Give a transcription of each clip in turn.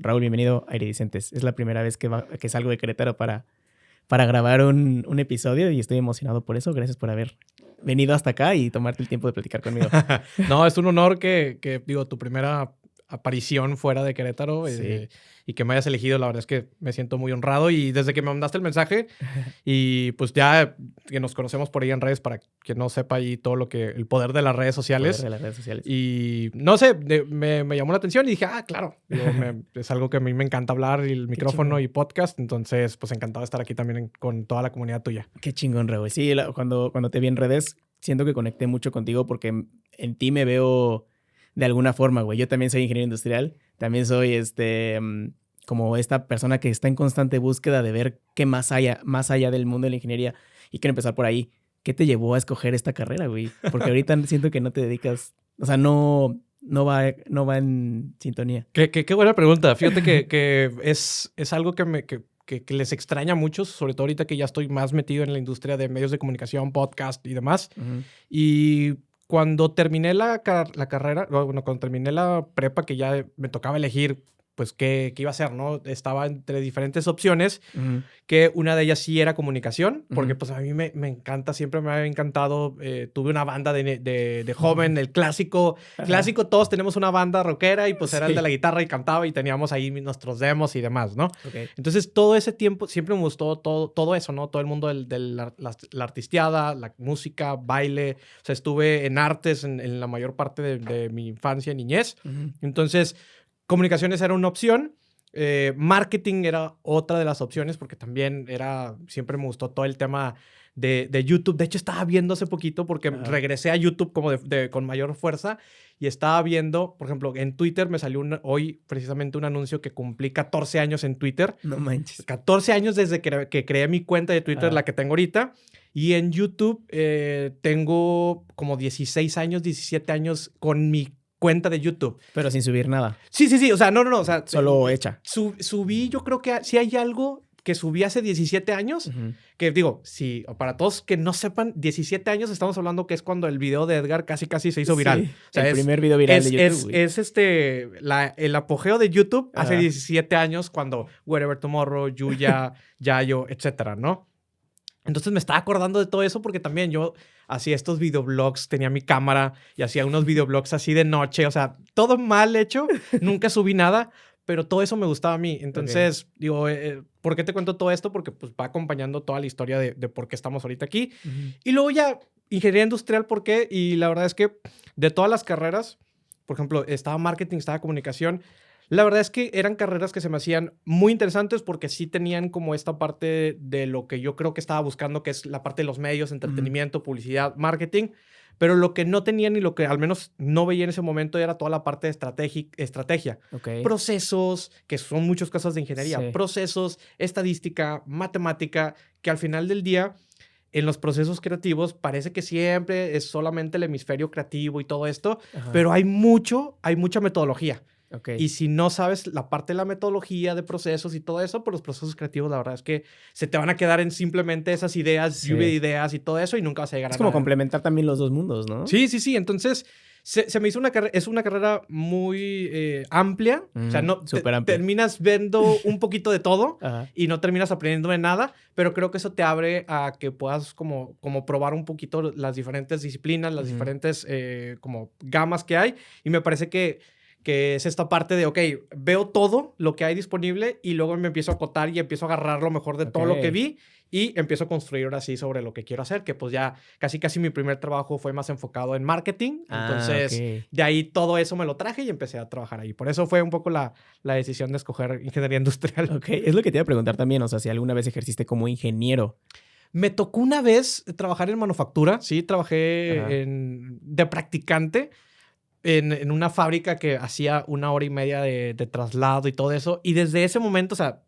Raúl, bienvenido a Iridicentes. Es la primera vez que salgo de Querétaro para grabar un episodio y estoy emocionado por eso. Gracias por haber venido hasta acá y tomarte el tiempo de platicar conmigo. No, es un honor que digo, tu primera aparición fuera de Querétaro Sí. Y que me hayas elegido. La verdad es que me siento muy honrado y desde que me mandaste el mensaje y pues ya que nos conocemos por ahí en redes, para que no sepa ahí todo el poder de las redes sociales. Poder de las redes sociales. Y no sé, me llamó la atención y dije, claro, digo, es algo que a mí me encanta hablar, y el micrófono chingón. y podcast. Entonces, pues encantado de estar aquí también con toda la comunidad tuya. Qué chingón, Raúl. Sí, cuando te vi en redes, siento que conecté mucho contigo porque en ti me veo de alguna forma, güey. Yo también soy ingeniero industrial. También soy como esta persona que está en constante búsqueda de ver qué más allá del mundo de la ingeniería. Y quiero empezar por ahí. ¿Qué te llevó a escoger esta carrera, güey? Porque ahorita siento que no te dedicas... O sea, no va en sintonía. Qué buena pregunta. Fíjate que es algo que les extraña a muchos, sobre todo ahorita que ya estoy más metido en la industria de medios de comunicación, podcast y demás. Uh-huh. Y cuando terminé la carrera, bueno, cuando terminé la prepa, que ya me tocaba elegir pues qué iba a hacer, ¿no? Estaba entre diferentes opciones, Uh-huh. que una de ellas sí era comunicación, porque Uh-huh. pues a mí me encanta, siempre me ha encantado. Tuve una banda de joven, el clásico, todos tenemos una banda rockera y pues era el de la guitarra y cantaba y teníamos ahí nuestros demos y demás, ¿no? Okay. Entonces todo ese tiempo siempre me gustó todo eso, ¿no? Todo el mundo de la artisteada, la música, baile. O sea, estuve en artes en la mayor parte de mi infancia y niñez. Uh-huh. Entonces, comunicaciones era una opción. Marketing era otra de las opciones, porque también siempre me gustó todo el tema de YouTube. De hecho, estaba viendo hace poquito, porque regresé a YouTube como con mayor fuerza, y estaba viendo, por ejemplo, en Twitter me salió hoy precisamente un anuncio que cumplí 14 años en Twitter. No manches. 14 años desde que creé mi cuenta de Twitter, la que tengo ahorita. Y en YouTube tengo como 16 años, 17 años con mi cuenta de YouTube. Pero sin subir nada. Sí. O sea, no. O sea, solo hecha. Subí, yo creo que si hay algo que subí hace 17 años, Uh-huh. que digo, sí, para todos que no sepan, 17 años estamos hablando que es cuando el video de Edgar casi se hizo viral. Sí, o sea, el primer video viral de YouTube. Es el apogeo de YouTube hace 17 años, cuando Wherever Tomorrow, Yuya, Yayo, etcétera, ¿no? Entonces me estaba acordando de todo eso, porque también yo hacía estos videoblogs, tenía mi cámara y hacía unos videoblogs así de noche. O sea, todo mal hecho, nunca subí nada, pero todo eso me gustaba a mí. Entonces, digo, ¿por qué te cuento todo esto? Porque pues va acompañando toda la historia de por qué estamos ahorita aquí. Uh-huh. Y luego ya, ingeniería industrial, ¿por qué? Y la verdad es que de todas las carreras, por ejemplo, estaba marketing, estaba comunicación. La verdad es que eran carreras que se me hacían muy interesantes, porque sí tenían como esta parte de lo que yo creo que estaba buscando, que es la parte de los medios, entretenimiento, publicidad, marketing. Pero lo que no tenían, y lo que al menos no veía en ese momento, era toda la parte de estrategia. Okay. Procesos, que son muchas cosas de ingeniería. Sí. Procesos, estadística, matemática, que al final del día, en los procesos creativos, parece que siempre es solamente el hemisferio creativo y todo esto, pero hay mucha metodología. Okay. Y si no sabes la parte de la metodología de procesos y todo eso, pues los procesos creativos, la verdad es que se te van a quedar en simplemente esas ideas, lluvia de ideas y todo eso, y nunca vas a llegar a nada. Es como complementar también los dos mundos, ¿no? Sí. Entonces, se me hizo es una carrera muy amplia. O sea, no terminas viendo un poquito de todo y no terminas aprendiendo de nada, pero creo que eso te abre a que puedas como probar un poquito las diferentes disciplinas, las diferentes como gamas que hay. Y me parece que es esta parte de, ok, veo todo lo que hay disponible y luego me empiezo a acotar y empiezo a agarrar lo mejor de todo lo que vi y empiezo a construir ahora sí sobre lo que quiero hacer, que pues ya casi mi primer trabajo fue más enfocado en marketing. Entonces, de ahí todo eso me lo traje y empecé a trabajar ahí. Por eso fue un poco la decisión de escoger ingeniería industrial. Ok, es lo que te iba a preguntar también, o sea, si alguna vez ejerciste como ingeniero. Me tocó una vez trabajar en manufactura, sí, trabajé de practicante en una fábrica que hacía 1 hora y media de traslado y todo eso. Y desde ese momento, o sea,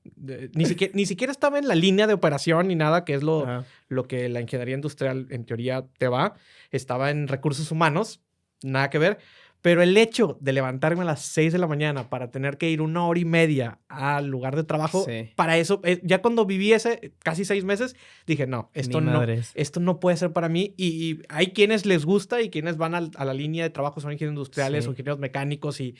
ni siquiera estaba en la línea de operación ni nada, que es lo que la ingeniería industrial en teoría te va. Estaba en recursos humanos, nada que ver. Pero el hecho de levantarme a las 6 de la mañana para tener que ir 1 hora y media al lugar de trabajo. Sí. Para eso, ya cuando viví casi 6 meses, dije, no, esto no puede ser para mí. Y hay quienes les gusta y quienes van a la línea de trabajo, son ingenieros industriales o ingenieros mecánicos y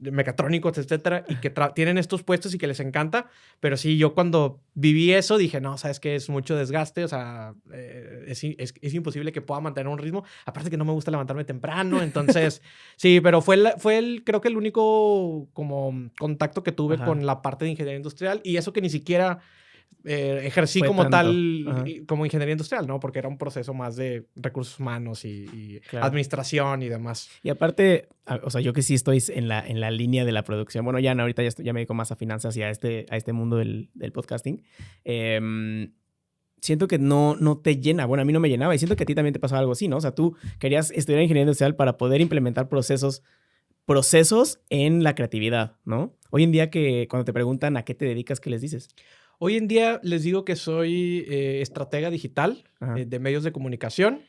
mecatrónicos, etcétera, y que tienen estos puestos y que les encanta. Pero sí, yo cuando viví eso dije, no, sabes que es mucho desgaste, o sea, es imposible que pueda mantener un ritmo. Aparte que no me gusta levantarme temprano, entonces sí, pero creo que el único como contacto que tuve con la parte de ingeniería industrial, y eso que ni siquiera ejercí como como ingeniería industrial, ¿no? Porque era un proceso más de recursos humanos y administración y demás. Y aparte, o sea, yo que sí estoy en la línea de la producción, bueno, ya no, ahorita ya me dedico más a finanzas y a este mundo del podcasting, siento que no te llena. Bueno, a mí no me llenaba y siento que a ti también te pasaba algo así, ¿no? O sea, tú querías estudiar ingeniería industrial para poder implementar procesos en la creatividad, ¿no? Hoy en día que cuando te preguntan a qué te dedicas, ¿qué les dices? Hoy en día les digo que soy estratega digital de medios de comunicación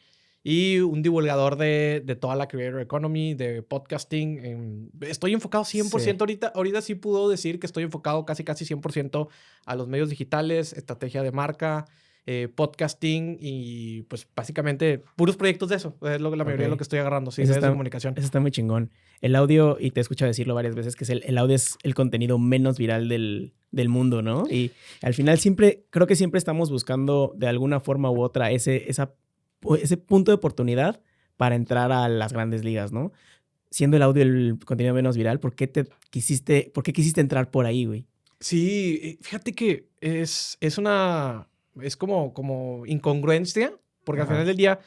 y un divulgador de toda la creator economy, de podcasting. Estoy enfocado 100% ahorita sí puedo decir que estoy enfocado casi 100% a los medios digitales, estrategia de marca, podcasting y pues básicamente puros proyectos de eso. Es la mayoría de lo que estoy agarrando, sí, medios de comunicación. Eso está muy chingón. El audio, y te he escuchado decirlo varias veces, que el audio es el contenido menos viral del mundo, ¿no? Y al final creo que siempre estamos buscando de alguna forma u otra ese punto de oportunidad para entrar a las grandes ligas, ¿no? Siendo el audio el contenido menos viral, ¿por qué quisiste entrar por ahí, güey? Sí, fíjate que es como incongruencia, porque al final del día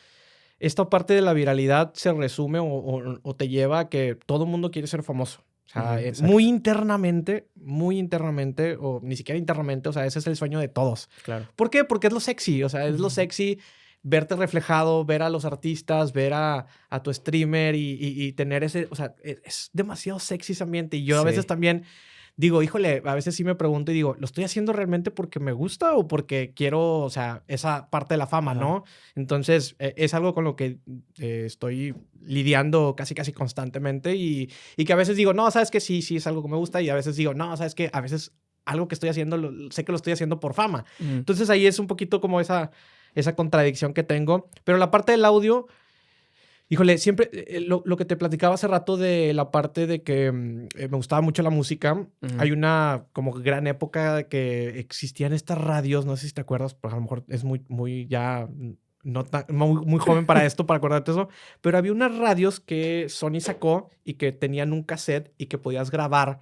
esta parte de la viralidad se resume o te lleva a que todo el mundo quiere ser famoso. O sea, muy internamente, o ni siquiera internamente, o sea, ese es el sueño de todos. Claro. ¿Por qué? Porque es lo sexy, o sea, es lo sexy verte reflejado, ver a los artistas, ver a tu streamer y tener ese, o sea, es demasiado sexy ese ambiente. Y yo a veces también digo, híjole, a veces sí me pregunto y digo, ¿lo estoy haciendo realmente porque me gusta o porque quiero, o sea, esa parte de la fama, ¿no? Entonces, es algo con lo que estoy lidiando casi constantemente y que a veces digo, no, sabes que sí es algo que me gusta y a veces digo, no, sabes que a veces algo que estoy haciendo, sé que lo estoy haciendo por fama. Entonces, ahí es un poquito como esa contradicción que tengo. Pero la parte del audio, híjole, siempre lo que te platicaba hace rato de la parte de que me gustaba mucho la música. Hay una como gran época que existían estas radios, no sé si te acuerdas, porque a lo mejor es muy ya no tan, muy joven para esto, para acordarte eso, pero había unas radios que Sony sacó y que tenían un cassette y que podías grabar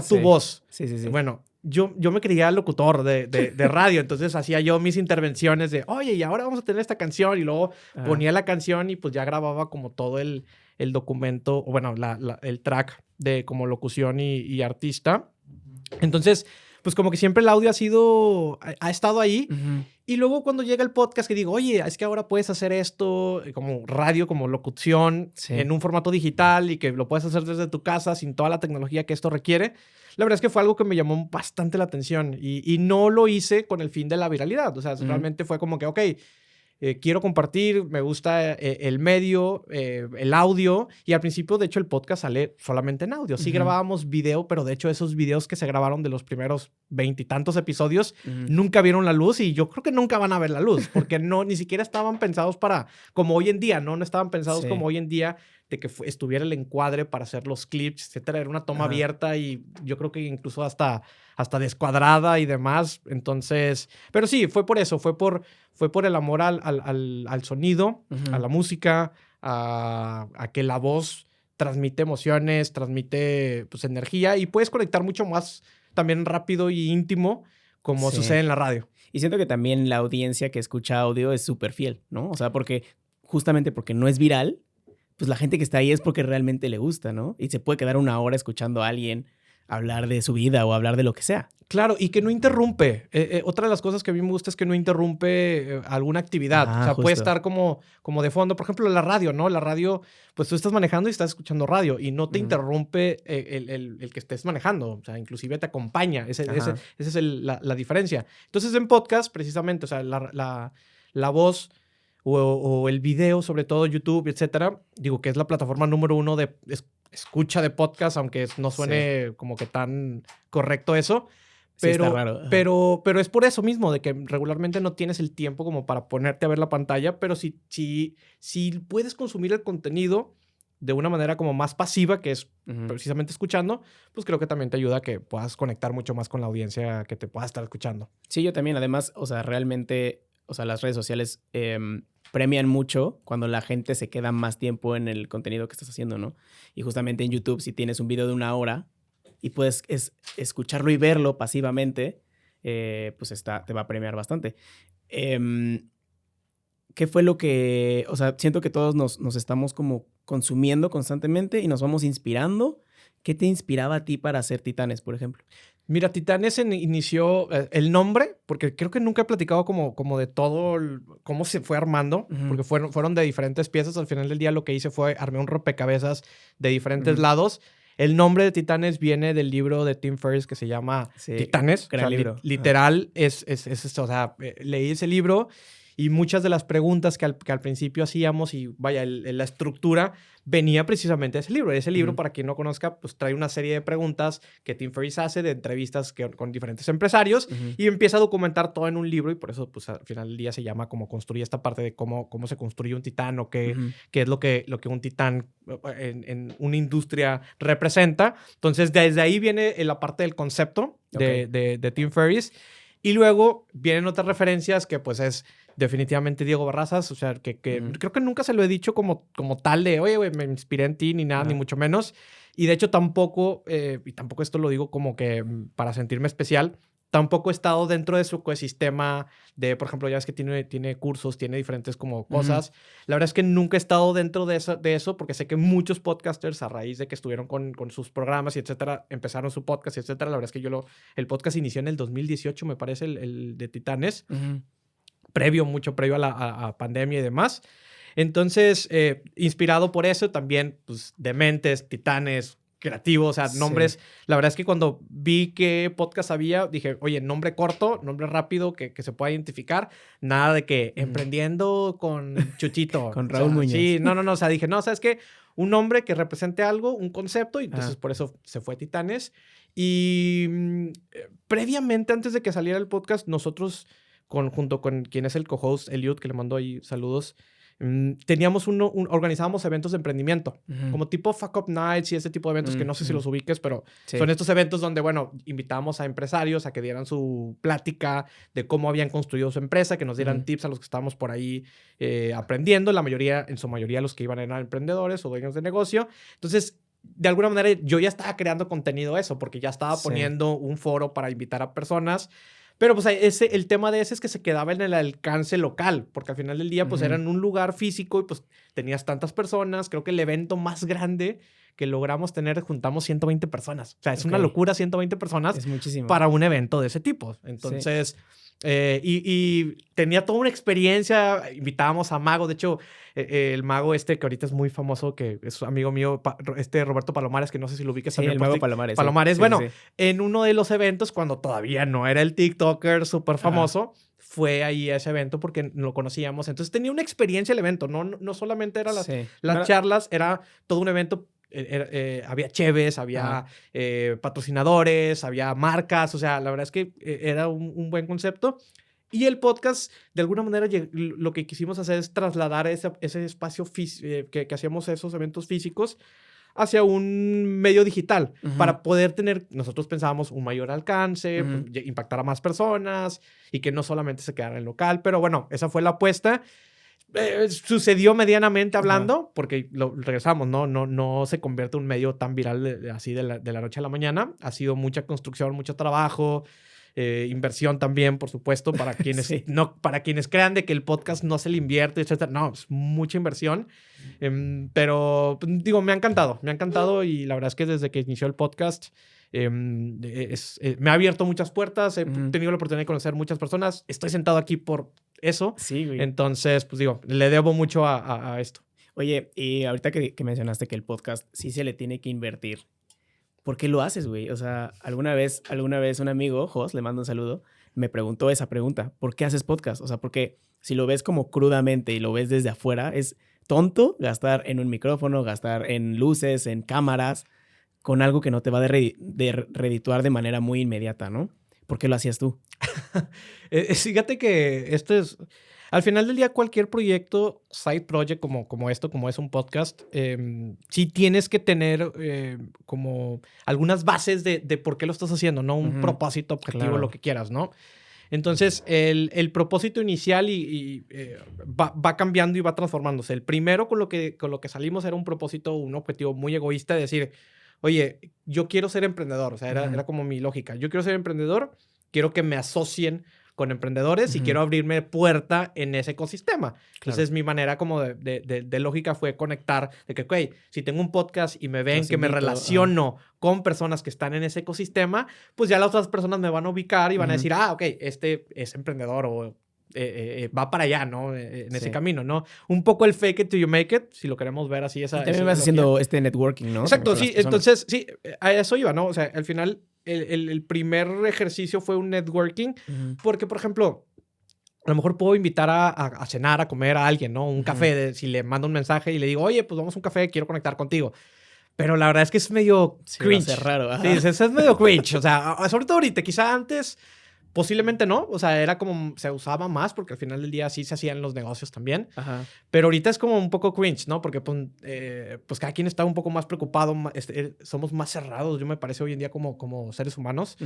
tu voz. Sí. Bueno, yo me creía locutor de radio, entonces hacía yo mis intervenciones de, oye, y ahora vamos a tener esta canción, y luego ponía la canción y pues ya grababa como todo el documento, o bueno, el track de como locución y artista. Entonces, pues como que siempre el audio ha estado ahí. Y luego cuando llega el podcast que digo, oye, es que ahora puedes hacer esto como radio, como locución, en un formato digital y que lo puedes hacer desde tu casa sin toda la tecnología que esto requiere. La verdad es que fue algo que me llamó bastante la atención y no lo hice con el fin de la viralidad. O sea, realmente fue como que, ok, quiero compartir, me gusta el medio, el audio. Y al principio, de hecho, el podcast sale solamente en audio. Sí grabábamos video, pero de hecho esos videos que se grabaron de los primeros 20 y tantos episodios nunca vieron la luz y yo creo que nunca van a ver la luz porque ni siquiera estaban pensados como hoy en día, ¿no? No estaban pensados como hoy en día de que estuviera el encuadre para hacer los clips, etcétera. Era una toma abierta y yo creo que incluso hasta descuadrada y demás. Entonces, pero sí, fue por eso, fue por el amor al sonido, a la música, a que la voz transmite emociones, transmite pues energía y puedes conectar mucho más también rápido y íntimo como sucede en la radio. Y siento que también la audiencia que escucha audio es súper fiel, ¿no? O sea, justamente porque no es viral, pues la gente que está ahí es porque realmente le gusta, ¿no? Y se puede quedar una hora escuchando a alguien hablar de su vida o hablar de lo que sea. Claro, y que no interrumpe. Otra de las cosas que a mí me gusta es que no interrumpe alguna actividad. O sea, justo. Puede estar como de fondo. Por ejemplo, la radio, ¿no? La radio, pues tú estás manejando y estás escuchando radio y no te interrumpe el que estés manejando. O sea, inclusive te acompaña. Esa es la diferencia. Entonces, en podcast, precisamente, o sea, la voz o el video, sobre todo YouTube, etcétera, digo que es la plataforma número 1 de escucha de podcast, aunque no suene como que tan correcto eso. Pero, sí, está raro. pero es por eso mismo, de que regularmente no tienes el tiempo como para ponerte a ver la pantalla, pero si puedes consumir el contenido de una manera como más pasiva, que es precisamente escuchando, pues creo que también te ayuda a que puedas conectar mucho más con la audiencia que te pueda estar escuchando. Sí, yo también. Además, o sea, realmente, o sea, las redes sociales premian mucho cuando la gente se queda más tiempo en el contenido que estás haciendo, ¿no? Y justamente en YouTube, si tienes un video de 1 hora y puedes escucharlo y verlo pasivamente, pues te va a premiar bastante. ¿Qué fue lo que...? O sea, siento que todos nos estamos como consumiendo constantemente y nos vamos inspirando. ¿Qué te inspiraba a ti para hacer Titanes, por ejemplo? Mira, Titanes inició el nombre, porque creo que nunca he platicado como de todo, cómo se fue armando, porque fueron de diferentes piezas. Al final del día lo que hice fue armé un rompecabezas de diferentes lados. El nombre de Titanes viene del libro de Tim Ferriss que se llama Titanes. Gran libro. Literal, es esto. O sea, leí ese libro y muchas de las preguntas que al principio hacíamos y vaya, la estructura venía precisamente de ese libro. Ese libro, para quien no conozca, pues trae una serie de preguntas que Tim Ferriss hace de entrevistas con diferentes empresarios y empieza a documentar todo en un libro y por eso, pues al final del día se llama como construye esta parte de cómo se construye un titán o qué es lo que un titán en una industria representa. Entonces, desde ahí viene la parte del concepto de Tim Ferriss. Y luego vienen otras referencias que pues es definitivamente Diego Barrazas, o sea, que creo que nunca se lo he dicho como tal de, oye, güey, me inspiré en ti, ni nada, ni mucho menos. Y de hecho tampoco esto lo digo como que para sentirme especial, tampoco he estado dentro de su ecosistema de, por ejemplo, ya ves que tiene cursos, tiene diferentes como cosas. La verdad es que nunca he estado dentro de eso porque sé que muchos podcasters a raíz de que estuvieron con sus programas y etcétera, empezaron su podcast y etcétera. La verdad es que el podcast inició en el 2018, me parece, el de Titanes. Mucho previo a la pandemia y demás. Entonces, inspirado por eso, también, pues, Dementes, Titanes, creativos, o sea, nombres. La verdad es que cuando vi qué podcast había, dije, oye, nombre corto, nombre rápido, que se pueda identificar. Nada de que emprendiendo con Chuchito. Con Raúl Muñoz. Sí, no. O sea, dije, no, ¿sabes qué? Un nombre que represente algo, un concepto, y entonces por eso se fue Titanes. Y previamente, antes de que saliera el podcast, nosotros, junto con quien es el co-host, Eliud, que le mando ahí saludos, teníamos organizábamos eventos de emprendimiento, como tipo Fuck Up Nights y ese tipo de eventos que no sé si los ubiques, pero son estos eventos donde, bueno, invitábamos a empresarios a que dieran su plática de cómo habían construido su empresa, que nos dieran tips a los que estábamos por ahí aprendiendo. En su mayoría los que iban eran emprendedores o dueños de negocio. Entonces, de alguna manera yo ya estaba creando contenido eso, porque ya estaba poniendo un foro para invitar a personas. Pero pues el tema de ese es que se quedaba en el alcance local, porque al final del día pues era en un lugar físico y pues tenías tantas personas. Creo que el evento más grande que logramos tener, juntamos 120 personas. O sea, es una locura, 120 personas. Es muchísimo. Para un evento de ese tipo. Entonces, y tenía toda una experiencia. Invitábamos a Mago. De hecho, el Mago que ahorita es muy famoso, que es amigo mío, Roberto Palomares, que no sé si lo ubiques. Sí, el Mago Palomares. Palomares, bueno, en uno de los eventos, cuando todavía no era el TikToker súper famoso, fue ahí a ese evento porque lo conocíamos. Entonces tenía una experiencia el evento. No solamente eran las charlas, era todo un evento. Había cheves, había patrocinadores, había marcas. O sea, la verdad es que era un buen concepto. Y el podcast, de alguna manera, lo que quisimos hacer es trasladar ese espacio que hacíamos esos eventos físicos hacia un medio digital para poder tener, nosotros pensábamos, un mayor alcance, pues, impactar a más personas y que no solamente se quedara en el local. Pero bueno, esa fue la apuesta. Sucedió medianamente hablando, porque regresamos, no se convierte en un medio tan viral así de la noche a la mañana. Ha sido mucha construcción, mucho trabajo, inversión también, por supuesto, para quienes, para quienes crean de que el podcast no se le invierte, etc. No, es mucha inversión. Pero, digo, me ha encantado y la verdad es que desde que inició el podcast me ha abierto muchas puertas, he tenido la oportunidad de conocer muchas personas, estoy sentado aquí por eso. Sí, güey. Entonces, pues digo, le debo mucho a esto. Oye, y ahorita que mencionaste que el podcast sí se le tiene que invertir, ¿por qué lo haces, güey? O sea, alguna vez un amigo, Jos, le mando un saludo, me preguntó esa pregunta, ¿por qué haces podcast? O sea, porque si lo ves como crudamente y lo ves desde afuera, es tonto gastar en un micrófono, gastar en luces, en cámaras, con algo que no te va a redituar de manera muy inmediata, ¿no? ¿Por qué lo hacías tú? Fíjate que esto es... Al final del día, cualquier proyecto, side project como esto, como es un podcast, sí tienes que tener como algunas bases de por qué lo estás haciendo, ¿no? Un propósito, objetivo, claro, lo que quieras, ¿no? Entonces, el propósito inicial va cambiando y va transformándose. El primero con lo que salimos era un propósito, un objetivo muy egoísta de decir, oye, yo quiero ser emprendedor. O sea, era como mi lógica. Yo quiero ser emprendedor, quiero que me asocien con emprendedores y quiero abrirme puerta en ese ecosistema. Claro. Entonces, mi manera como de lógica fue conectar de que, ok, si tengo un podcast y me ven que me relaciono con personas que están en ese ecosistema, pues ya las otras personas me van a ubicar y van a decir, ok, este es emprendedor o va para allá, ¿no? En ese camino, ¿no? Un poco el fake it till you make it, si lo queremos ver así. También vas haciendo este networking, ¿no? Exacto, sí. Entonces, sí, a eso iba, ¿no? O sea, al final, el primer ejercicio fue un networking, porque, por ejemplo, a lo mejor puedo invitar a cenar, a comer a alguien, ¿no? Un café, si le mando un mensaje y le digo, oye, pues vamos a un café, quiero conectar contigo. Pero la verdad es que es medio cringe. Es raro. Sí, es medio cringe. O sea, sobre todo ahorita, quizá antes... Posiblemente no, o sea, era como, se usaba más porque al final del día sí se hacían los negocios también. Ajá. Pero ahorita es como un poco cringe, ¿no? Porque pues cada quien está un poco más preocupado, somos más cerrados, yo me parece hoy en día como seres humanos.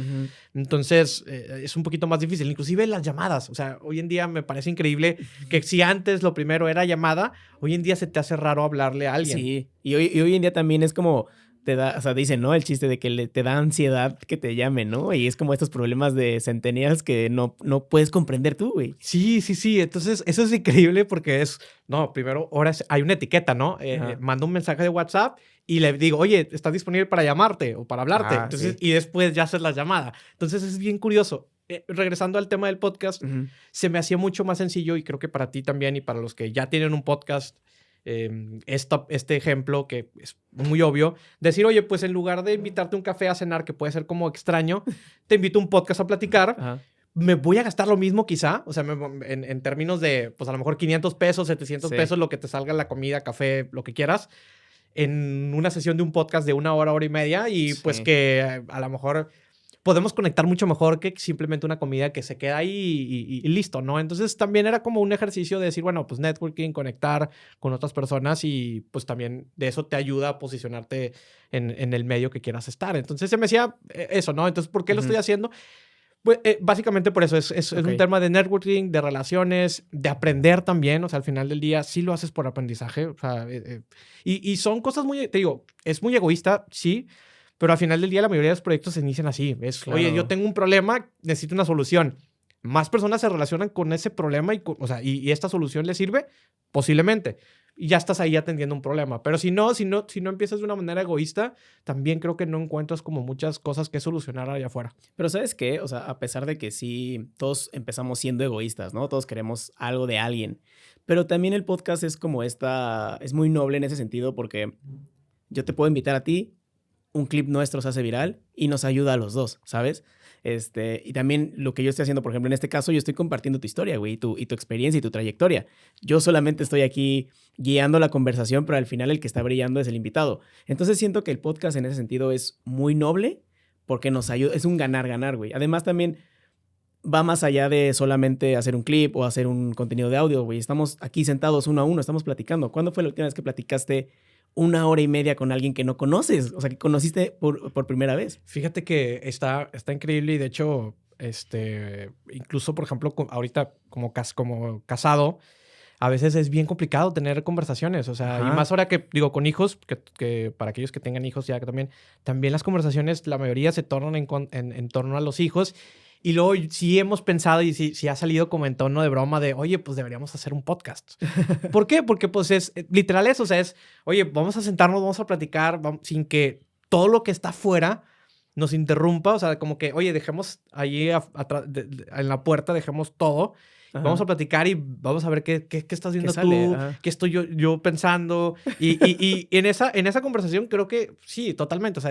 Entonces es un poquito más difícil, inclusive las llamadas. O sea, hoy en día me parece increíble que si antes lo primero era llamada, hoy en día se te hace raro hablarle a alguien. Sí, y hoy en día también es como... te da, o sea, dicen, ¿no? El chiste de que te da ansiedad que te llamen, ¿no? Y es como estos problemas de centennials que no puedes comprender tú, güey. Sí. Entonces, eso es increíble porque primero, ahora hay una etiqueta, ¿no? Mando un mensaje de WhatsApp y le digo, oye, ¿estás disponible para llamarte o para hablarte? Entonces, sí. Y después ya haces la llamada. Entonces, es bien curioso. Regresando al tema del podcast, se me hacía mucho más sencillo y creo que para ti también y para los que ya tienen un podcast, este ejemplo que es muy obvio, decir, oye, pues en lugar de invitarte a un café a cenar, que puede ser como extraño, te invito a un podcast a platicar. Ajá. Me voy a gastar lo mismo quizá, o sea, en términos de, pues a lo mejor 500 pesos, 700 pesos, lo que te salga la comida, café, lo que quieras, en una sesión de un podcast de 1 hora, hora y media, y pues que a lo mejor... podemos conectar mucho mejor que simplemente una comida que se queda ahí y listo, ¿no? Entonces también era como un ejercicio de decir, bueno, pues networking, conectar con otras personas y pues también de eso te ayuda a posicionarte en el medio que quieras estar. Entonces se me decía eso, ¿no? Entonces, ¿por qué lo estoy haciendo? Pues básicamente por eso, es un tema de networking, de relaciones, de aprender también, o sea, al final del día sí lo haces por aprendizaje, o sea, y son cosas muy, te digo, es muy egoísta, sí, pero al final del día la mayoría de los proyectos se inician así. Es, claro. Oye, yo tengo un problema, necesito una solución. Más personas se relacionan con ese problema y esta solución les sirve, posiblemente. Y ya estás ahí atendiendo un problema. Pero si no empiezas de una manera egoísta, también creo que no encuentras como muchas cosas que solucionar allá afuera. Pero ¿sabes qué? O sea, a pesar de que sí, todos empezamos siendo egoístas, ¿no? Todos queremos algo de alguien. Pero también el podcast es como es muy noble en ese sentido porque yo te puedo invitar a ti, un clip nuestro se hace viral y nos ayuda a los dos, ¿sabes? Y también lo que yo estoy haciendo, por ejemplo, en este caso, yo estoy compartiendo tu historia, güey, y tu experiencia y tu trayectoria. Yo solamente estoy aquí guiando la conversación, pero al final el que está brillando es el invitado. Entonces siento que el podcast en ese sentido es muy noble porque nos ayuda, es un ganar-ganar, güey. Además también va más allá de solamente hacer un clip o hacer un contenido de audio, güey. Estamos aquí sentados uno a uno, estamos platicando. ¿Cuándo fue la última vez que platicaste 1 hora y media con alguien que no conoces? O sea, que conociste por primera vez. Fíjate que está increíble y de hecho, incluso, por ejemplo, ahorita como casado, a veces es bien complicado tener conversaciones. O sea, y más ahora que, digo, con hijos, que para aquellos que tengan hijos ya que también las conversaciones, la mayoría se tornan en torno a los hijos. Y luego sí hemos pensado y sí ha salido como en tono de broma de, oye, pues deberíamos hacer un podcast. ¿Por qué? Porque pues es literal eso, o sea, es, oye, vamos a sentarnos, vamos a platicar sin que todo lo que está afuera nos interrumpa. O sea, como que, oye, dejemos ahí en la puerta, dejemos todo. Ajá. Vamos a platicar y vamos a ver qué estás viendo tú, qué estoy yo pensando. Y en esa conversación creo que sí, totalmente. O sea,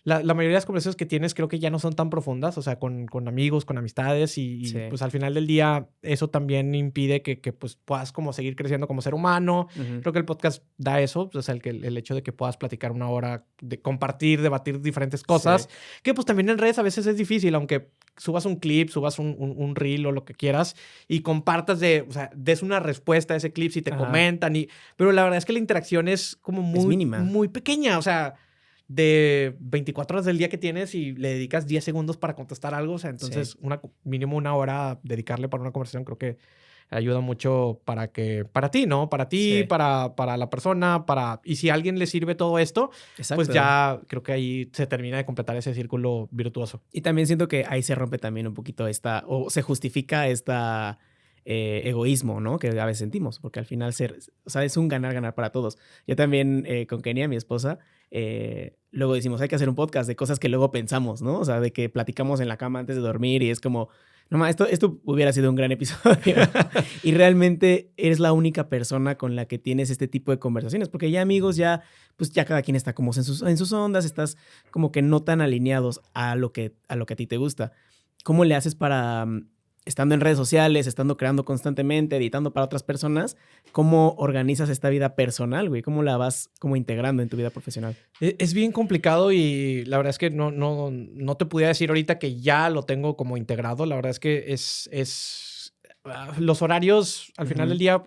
la mayoría de las conversaciones que tienes creo que ya no son tan profundas, o sea, con amigos, con amistades y pues al final del día eso también impide que pues puedas como seguir creciendo como ser humano. Creo que el podcast da eso, o sea, el hecho de que puedas platicar una hora, de compartir, debatir diferentes cosas, que pues también en redes a veces es difícil, aunque subas un clip, subas un reel o lo que quieras y compartas o sea, des una respuesta a ese clip si te comentan, pero la verdad es que la interacción es como muy, mínima, muy pequeña, o sea, de 24 horas del día que tienes y le dedicas 10 segundos para contestar algo, o sea, entonces mínimo una hora dedicarle para una conversación creo que ayuda mucho para ti, ¿no? Para ti, para la persona, y si a alguien le sirve todo esto, pues ya creo que ahí se termina de completar ese círculo virtuoso. Y también siento que ahí se rompe también un poquito o se justifica egoísmo, ¿no? Que a veces sentimos, porque al final o sea, es un ganar-ganar para todos. Yo también con Kenia, mi esposa, luego decimos, hay que hacer un podcast de cosas que luego pensamos, ¿no? O sea, de que platicamos en la cama antes de dormir y es como, no, esto hubiera sido un gran episodio. Y realmente eres la única persona con la que tienes este tipo de conversaciones, porque ya amigos, pues ya cada quien está como en sus ondas, estás como que no tan alineados a lo que a ti te gusta. ¿Cómo le haces para, estando en redes sociales, estando creando constantemente, editando para otras personas, cómo organizas esta vida personal, güey? ¿Cómo la vas como integrando en tu vida profesional? Es bien complicado y la verdad es que no te pudiera decir ahorita que ya lo tengo como integrado. La verdad es que los horarios, al final del día,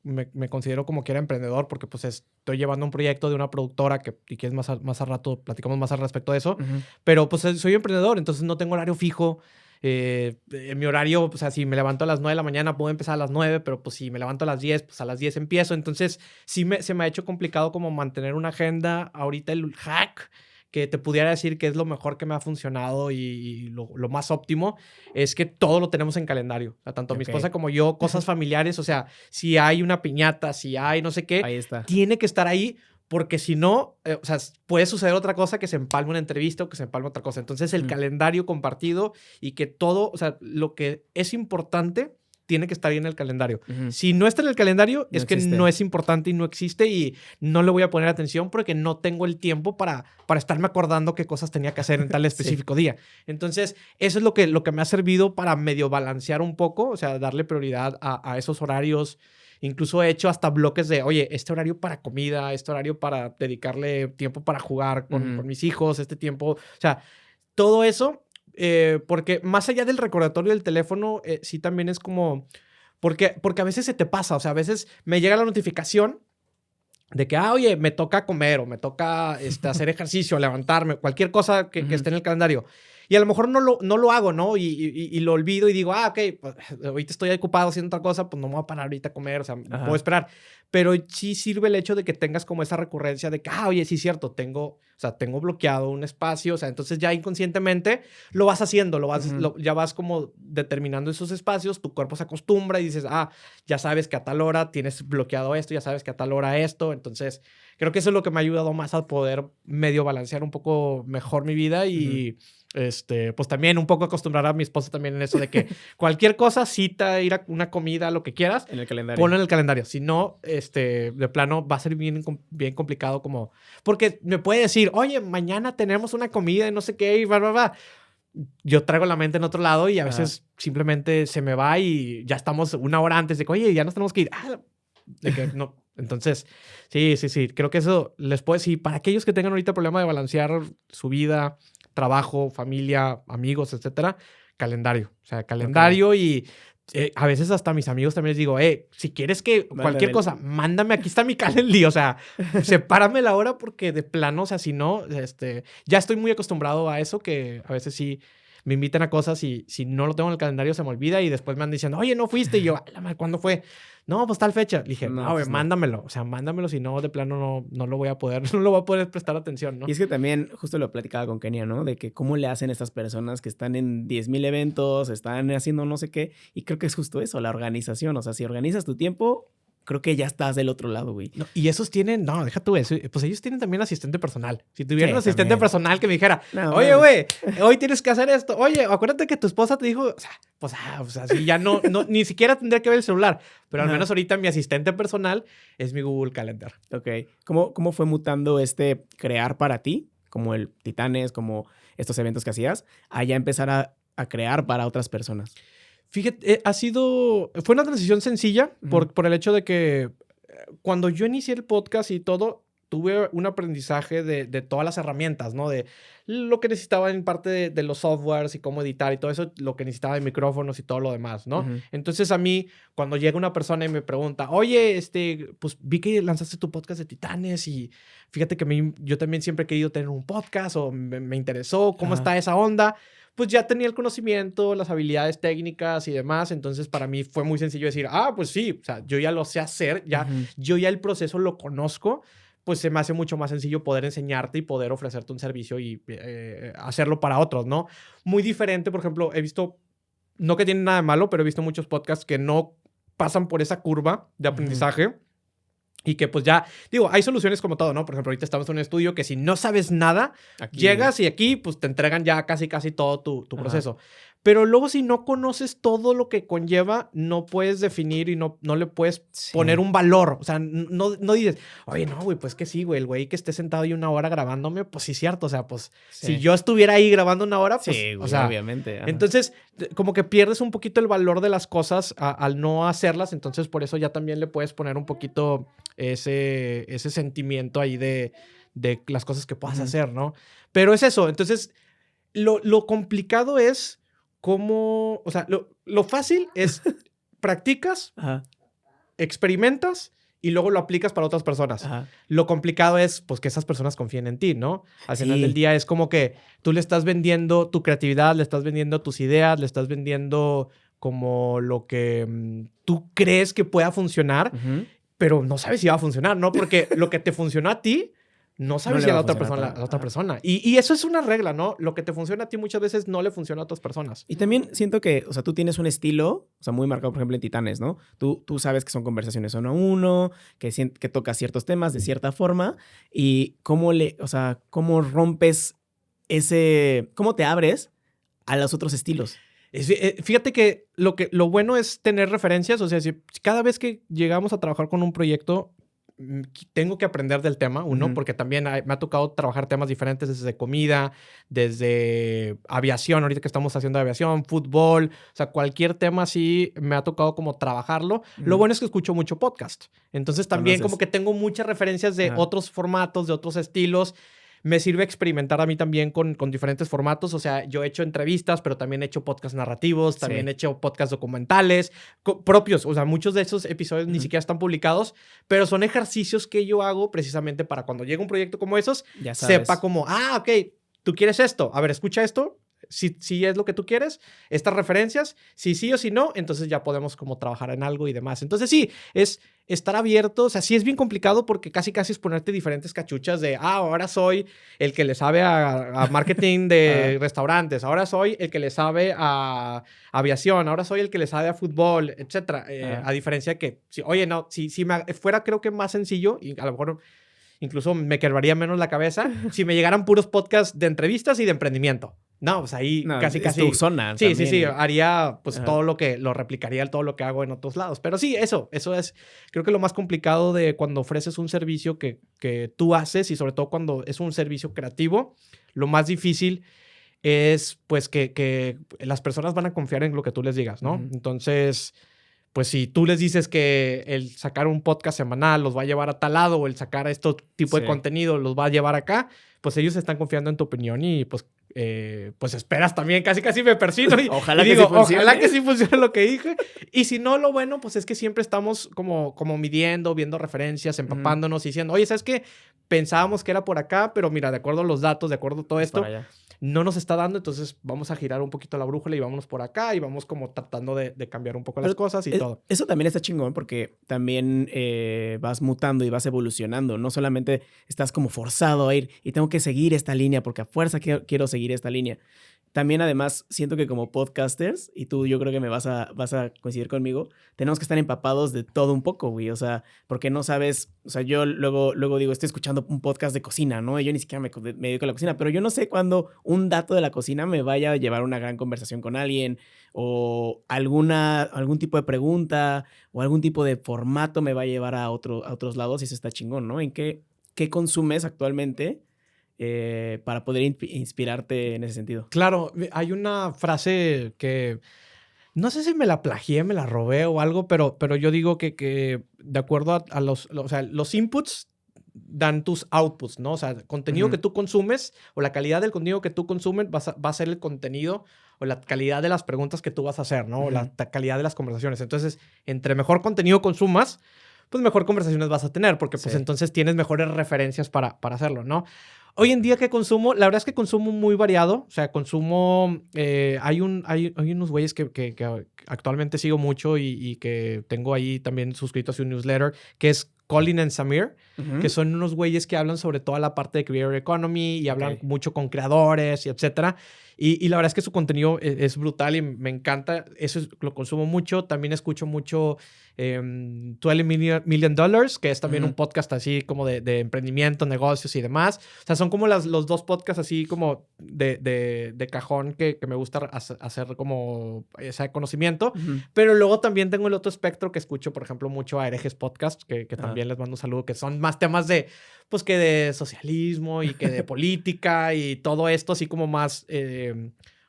me considero como que era emprendedor porque pues estoy llevando un proyecto de una productora y que es más al rato, platicamos más al respecto de eso. Pero pues soy emprendedor, entonces no tengo horario fijo. En mi horario, o sea, si me levanto a las 9 de la mañana puedo empezar a las 9, pero pues si me levanto a las 10, pues a las 10 empiezo. Entonces se me ha hecho complicado como mantener una agenda. Ahorita el hack que te pudiera decir que es lo mejor que me ha funcionado y lo más óptimo es que todo lo tenemos en calendario. O sea, tanto mi esposa como yo, cosas familiares, o sea, si hay una piñata, si hay no sé qué, ahí está. Tiene que estar ahí. Porque si no, o sea, puede suceder otra cosa, que se empalme una entrevista o que se empalme otra cosa. Entonces, el calendario compartido y que todo, o sea, lo que es importante tiene que estar ahí en el calendario. Si no está en el calendario, es que no es importante y no existe y no le voy a poner atención porque no tengo el tiempo para estarme acordando qué cosas tenía que hacer en tal específico día. Entonces, eso es lo que me ha servido para medio balancear un poco, o sea, darle prioridad a esos horarios. Incluso he hecho hasta bloques de, oye, este horario para comida, este horario para dedicarle tiempo para jugar con mis hijos, este tiempo. O sea, todo eso, porque más allá del recordatorio del teléfono, sí también es como, porque a veces se te pasa, o sea, a veces me llega la notificación de que, oye, me toca comer o me toca hacer ejercicio, levantarme, cualquier cosa que esté en el calendario. Y a lo mejor no lo hago, ¿no? Y lo olvido y digo, ok, pues ahorita estoy ocupado haciendo otra cosa, pues no me voy a parar ahorita a comer, o sea, puedo esperar. Pero sí sirve el hecho de que tengas como esa recurrencia de que, oye, sí es cierto, tengo bloqueado un espacio, o sea, entonces ya inconscientemente lo vas haciendo, ya vas como determinando esos espacios, tu cuerpo se acostumbra y dices, ya sabes que a tal hora tienes bloqueado esto, ya sabes que a tal hora esto, entonces creo que eso es lo que me ha ayudado más a poder medio balancear un poco mejor mi vida y pues también un poco acostumbrar a mi esposa también en eso de que cualquier cosa, cita, ir a una comida, lo que quieras, en el calendario. Ponlo en el calendario. Si no, de plano va a ser bien complicado como... Porque me puede decir, oye, mañana tenemos una comida y no sé qué y va. Yo traigo la mente en otro lado y a veces simplemente se me va y ya estamos una hora antes de que, oye, ya nos tenemos que ir. De que no... Entonces, sí. Creo que eso les puedo decir, para aquellos que tengan ahorita problema de balancear su vida, trabajo, familia, amigos, etcétera, calendario. O sea, calendario y a veces hasta a mis amigos también les digo, si quieres que cualquier cosa, mándame, aquí está mi calendario. O sea, sepárame la hora porque de plano, o sea, si no, ya estoy muy acostumbrado a eso, que a veces sí me invitan a cosas y si no lo tengo en el calendario se me olvida y después me andan diciendo, oye, no fuiste. Y yo, ¿cuándo fue? No, pues tal fecha. Le dije, pues mándamelo. O sea, mándamelo, si no, de plano no lo voy a poder, no lo voy a poder prestar atención, ¿no? Y es que también, justo lo platicaba con Kenia, ¿no? De que cómo le hacen estas personas que están en 10,000 eventos, están haciendo no sé qué. Y creo que es justo eso, la organización. O sea, si organizas tu tiempo, creo que ya estás del otro lado, güey. No, y esos tienen, deja tú eso, pues ellos tienen también asistente personal. Si tuvieran un asistente personal que me dijera, oye, güey, hoy tienes que hacer esto. Oye, acuérdate que tu esposa te dijo, o sea, sí, ya no, ni siquiera tendría que ver el celular. Pero al menos ahorita mi asistente personal es mi Google Calendar. Ok. ¿Cómo fue mutando crear para ti como el Titanes, como estos eventos que hacías, a ya empezar a crear para otras personas? Fíjate, fue una transición sencilla por el hecho de que cuando yo inicié el podcast y todo, tuve un aprendizaje de todas las herramientas, ¿no? De lo que necesitaba en parte de los softwares y cómo editar y todo eso, lo que necesitaba de micrófonos y todo lo demás, ¿no? Entonces a mí, cuando llega una persona y me pregunta, oye, pues vi que lanzaste tu podcast de Titanes y fíjate que yo también siempre he querido tener un podcast o me interesó, ¿cómo está esa onda? Pues ya tenía el conocimiento, las habilidades técnicas y demás. Entonces, para mí fue muy sencillo decir, pues sí, o sea, yo ya lo sé hacer, yo ya el proceso lo conozco, pues se me hace mucho más sencillo poder enseñarte y poder ofrecerte un servicio y hacerlo para otros, ¿no? Muy diferente, por ejemplo, he visto, no que tienen nada de malo, pero he visto muchos podcasts que no pasan por esa curva de aprendizaje. Y que pues ya, digo, hay soluciones como todo, ¿no? Por ejemplo, ahorita estamos en un estudio que si no sabes nada, llegas y aquí pues te entregan ya casi todo tu proceso. Pero luego si no conoces todo lo que conlleva, no puedes definir y no le puedes poner un valor. O sea, no dices, oye, no, güey, pues que sí, güey, el güey que esté sentado ahí una hora grabándome, pues sí es cierto. O sea, pues si yo estuviera ahí grabando una hora, pues, sí, güey, o sea, obviamente. Entonces, como que pierdes un poquito el valor de las cosas al no hacerlas. Entonces, por eso ya también le puedes poner un poquito ese sentimiento ahí de las cosas que puedas hacer, ¿no? Pero es eso. Entonces, lo complicado es cómo, o sea, lo fácil es practicas, experimentas y luego lo aplicas para otras personas. Lo complicado es, pues, que esas personas confíen en ti, ¿no? Al final del día es como que tú le estás vendiendo tu creatividad, le estás vendiendo tus ideas, le estás vendiendo como lo que tú crees que pueda funcionar, pero no sabes si va a funcionar, ¿no? Porque lo que te funcionó a ti, no sabes si a la otra persona. Y eso es una regla, ¿no? Lo que te funciona a ti muchas veces no le funciona a otras personas. Y también siento que, o sea, tú tienes un estilo, o sea, muy marcado, por ejemplo, en Titanes, ¿no? Tú sabes que son conversaciones uno a uno, que tocas ciertos temas de cierta forma y cómo cómo rompes cómo te abres a los otros estilos. Fíjate que lo bueno es tener referencias. O sea, si cada vez que llegamos a trabajar con un proyecto, tengo que aprender del tema, porque también me ha tocado trabajar temas diferentes desde comida, desde aviación, ahorita que estamos haciendo aviación, fútbol, o sea, cualquier tema así me ha tocado como trabajarlo. Lo bueno es que escucho mucho podcast. Entonces también como que tengo muchas referencias de otros formatos, de otros estilos. Me sirve experimentar a mí también con diferentes formatos. O sea, yo he hecho entrevistas, pero también he hecho podcasts narrativos, también he hecho podcasts documentales propios. O sea, muchos de esos episodios ni siquiera están publicados, pero son ejercicios que yo hago precisamente para cuando llega un proyecto como esos, sepa como, ok, tú quieres esto. A ver, escucha esto. Si es lo que tú quieres, estas referencias, si sí o si no, entonces ya podemos como trabajar en algo y demás. Entonces sí, es estar abierto. O sea, sí es bien complicado porque casi es ponerte diferentes cachuchas de, ahora soy el que le sabe a marketing de restaurantes, ahora soy el que le sabe a aviación, ahora soy el que le sabe a fútbol, etcétera. A diferencia que, si me fuera creo que más sencillo y a lo mejor incluso me quebraría menos la cabeza si me llegaran puros podcasts de entrevistas y de emprendimiento. No, pues ahí casi. Es tu zona. Sí, también. Sí. Haría pues todo lo replicaría todo lo que hago en otros lados. Pero sí, eso es, creo que lo más complicado de cuando ofreces un servicio que tú haces y sobre todo cuando es un servicio creativo, lo más difícil es pues que las personas van a confiar en lo que tú les digas, ¿no? Entonces, pues si tú les dices que el sacar un podcast semanal los va a llevar a tal lado o el sacar este tipo de contenido los va a llevar acá, pues ellos están confiando en tu opinión y pues esperas también, casi me persino y ojalá que sí funcione lo que dije. Y si no, lo bueno pues es que siempre estamos como midiendo, viendo referencias, empapándonos y diciendo, oye, ¿sabes qué? Pensábamos que era por acá, pero mira, de acuerdo a los datos, de acuerdo a todo esto, no nos está dando, entonces vamos a girar un poquito la brújula y vámonos por acá y vamos como tratando de cambiar un poco las cosas y todo. Eso también está chingón porque también vas mutando y vas evolucionando. No solamente estás como forzado a ir y tengo que seguir esta línea porque a fuerza quiero seguir esta línea. También, además, siento que como podcasters, y tú yo creo que me vas a coincidir conmigo, tenemos que estar empapados de todo un poco, güey. O sea, porque no sabes, o sea, yo luego digo, estoy escuchando un podcast de cocina, ¿no? Y yo ni siquiera me dedico a la cocina, pero yo no sé cuándo un dato de la cocina me vaya a llevar a una gran conversación con alguien o algún tipo de pregunta o algún tipo de formato me va a llevar a otros lados y eso está chingón, ¿no? ¿En qué consumes actualmente? para poder inspirarte en ese sentido. Claro, hay una frase que no sé si me la plagié, me la robé o algo, pero yo digo que de acuerdo a los inputs dan tus outputs, ¿no? O sea, contenido que tú consumes o la calidad del contenido que tú consumes va a ser el contenido o la calidad de las preguntas que tú vas a hacer, ¿no? O la calidad de las conversaciones. Entonces, entre mejor contenido consumas, pues mejor conversaciones vas a tener, porque pues entonces tienes mejores referencias para hacerlo, ¿no? Hoy en día, ¿qué consumo? La verdad es que consumo muy variado. O sea, consumo... hay unos güeyes que actualmente sigo mucho y que tengo ahí también suscritos a un newsletter, que es Colin and Samir, que son unos güeyes que hablan sobre toda la parte de Creator Economy y hablan mucho con creadores y etcétera. Y la verdad es que su contenido es brutal y me encanta. Eso lo consumo mucho. También escucho mucho $12 Million, que es también un podcast así como de emprendimiento, negocios y demás. O sea, son como los dos podcasts así como de cajón que me gusta hacer como ese conocimiento. Pero luego también tengo el otro espectro que escucho, por ejemplo, mucho a Herejes Podcast, que también les mando un saludo, que son más temas de, pues, que de socialismo y que de política y todo esto así como más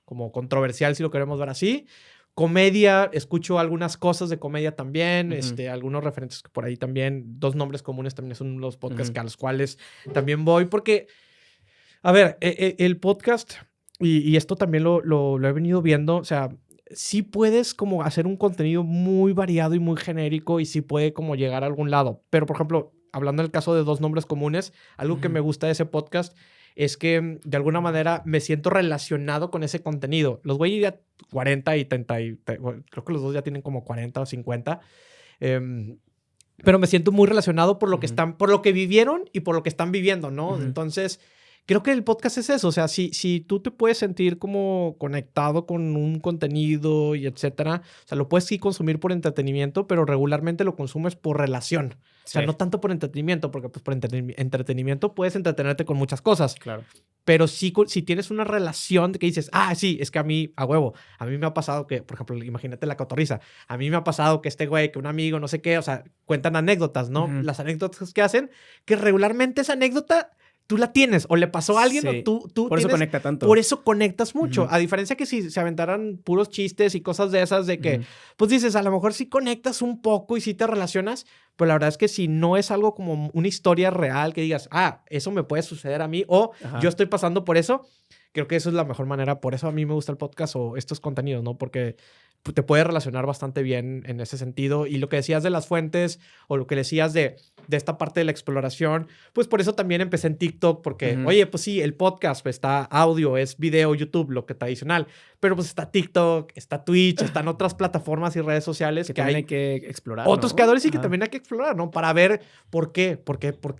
como controversial, si lo queremos ver así. Comedia, escucho algunas cosas de comedia también, algunos referentes por ahí también. Dos nombres comunes también son los podcasts a los cuales también voy, porque, a ver, el podcast, y esto también lo he venido viendo, o sea, sí puedes como hacer un contenido muy variado y muy genérico y sí puede como llegar a algún lado. Pero, por ejemplo, hablando del caso de dos nombres comunes, algo que me gusta de ese podcast es que de alguna manera me siento relacionado con ese contenido. Los güeyes ya 40 y 30, creo que los dos ya tienen como 40 o 50. Pero me siento muy relacionado por lo que por lo que vivieron y por lo que están viviendo, ¿no? Entonces, creo que el podcast es eso. O sea, si tú te puedes sentir como conectado con un contenido y etcétera, o sea, lo puedes sí consumir por entretenimiento, pero regularmente lo consumes por relación. O sea, no tanto por entretenimiento, porque pues por entretenimiento puedes entretenerte con muchas cosas. Claro. Pero sí, si tienes una relación de que dices, sí, es que a mí, a huevo, a mí me ha pasado que, por ejemplo, imagínate la cotorriza, a mí me ha pasado que este güey, que un amigo, no sé qué, o sea, cuentan anécdotas, ¿no? Las anécdotas que hacen, que regularmente esa anécdota tú la tienes o le pasó a alguien o tú por eso conecta tanto. Por eso conectas mucho. A diferencia que si se aventaran puros chistes y cosas de esas de que, pues dices, a lo mejor sí conectas un poco y sí te relacionas, pero la verdad es que si no es algo como una historia real que digas, eso me puede suceder a mí o yo estoy pasando por eso, creo que eso es la mejor manera. Por eso a mí me gusta el podcast o estos contenidos, ¿no? Porque te puede relacionar bastante bien en ese sentido. Y lo que decías de las fuentes o lo que decías de esta parte de la exploración, pues por eso también empecé en TikTok, porque, oye, pues sí, el podcast pues está audio, es video, YouTube, lo que tradicional, pero pues está TikTok, está Twitch, están otras plataformas y redes sociales que también hay que explorar, otros creadores y que también hay que explorar, ¿no? Para ver por qué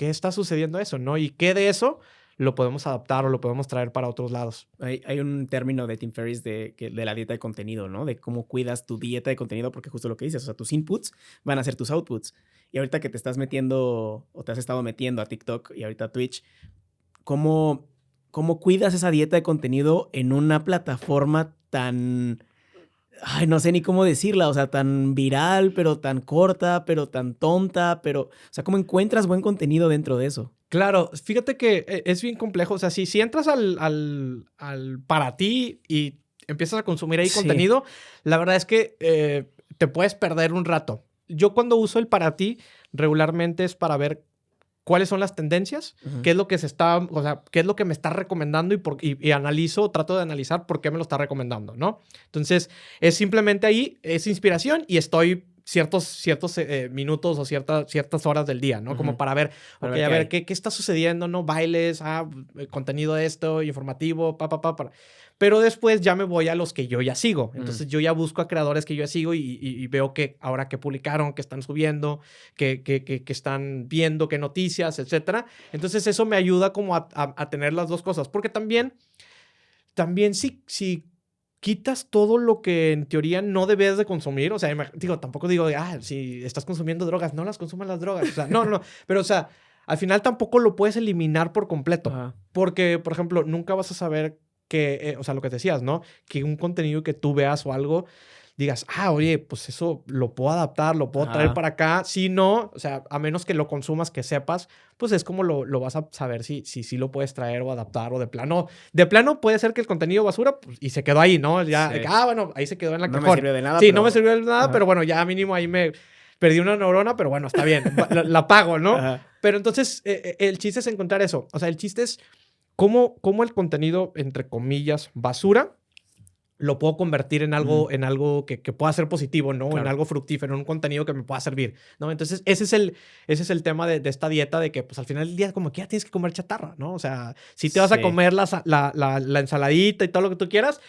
está sucediendo eso, ¿no? Y qué de eso lo podemos adaptar o lo podemos traer para otros lados. Hay un término de Tim Ferriss de la dieta de contenido, ¿no? De cómo cuidas tu dieta de contenido, porque justo lo que dices, o sea, tus inputs van a ser tus outputs. Y ahorita que te estás metiendo o te has estado metiendo a TikTok y ahorita a Twitch, ¿cómo cuidas esa dieta de contenido en una plataforma tan... no sé ni cómo decirla, o sea, tan viral, pero tan corta, pero tan tonta, pero... O sea, ¿cómo encuentras buen contenido dentro de eso? Claro, fíjate que es bien complejo. O sea, si entras al para ti y empiezas a consumir ahí contenido, la verdad es que te puedes perder un rato. Yo cuando uso el para ti, regularmente es para ver cuáles son las tendencias, qué es lo que qué es lo que me está recomendando y analizo, trato de analizar por qué me lo está recomendando, ¿no? Entonces, es simplemente ahí, es inspiración y estoy ciertos minutos o ciertas horas del día, ¿no? Como para ver, a ver qué está sucediendo, ¿no? Bailes, contenido de esto, informativo, Pero después ya me voy a los que yo ya sigo. Entonces, yo ya busco a creadores que yo ya sigo y veo que ahora que publicaron, que están subiendo, que están viendo, qué noticias, etcétera. Entonces, eso me ayuda como a tener las dos cosas. Porque también si quitas todo lo que en teoría no debes de consumir. O sea, tampoco digo, si estás consumiendo drogas, no las consumas las drogas. O sea, no. Pero, o sea, al final tampoco lo puedes eliminar por completo. Porque, por ejemplo, nunca vas a saber que, o sea, lo que decías, ¿no? Que un contenido que tú veas o algo, digas, oye, pues eso lo puedo adaptar, lo puedo traer para acá. Si no, o sea, a menos que lo consumas, que sepas, pues es como lo vas a saber si lo puedes traer o adaptar o de plano. De plano puede ser que el contenido basura pues, y se quedó ahí, ¿no? Ya, bueno, ahí se quedó en la cajón. No me sirvió de nada. Sí, no me sirvió de nada, pero bueno, ya mínimo ahí me perdí una neurona, pero bueno, está bien, la pago, ¿no? Pero entonces el chiste es encontrar eso. O sea, el chiste es cómo el contenido, entre comillas, basura, lo puedo convertir en algo, que pueda ser positivo, ¿no? Claro. En algo fructífero, en un contenido que me pueda servir, ¿no? Entonces, ese es el tema de esta dieta, de que, pues, al final del día, como que ya tienes que comer chatarra, ¿no? O sea, si te vas a comer la ensaladita y todo lo que tú quieras,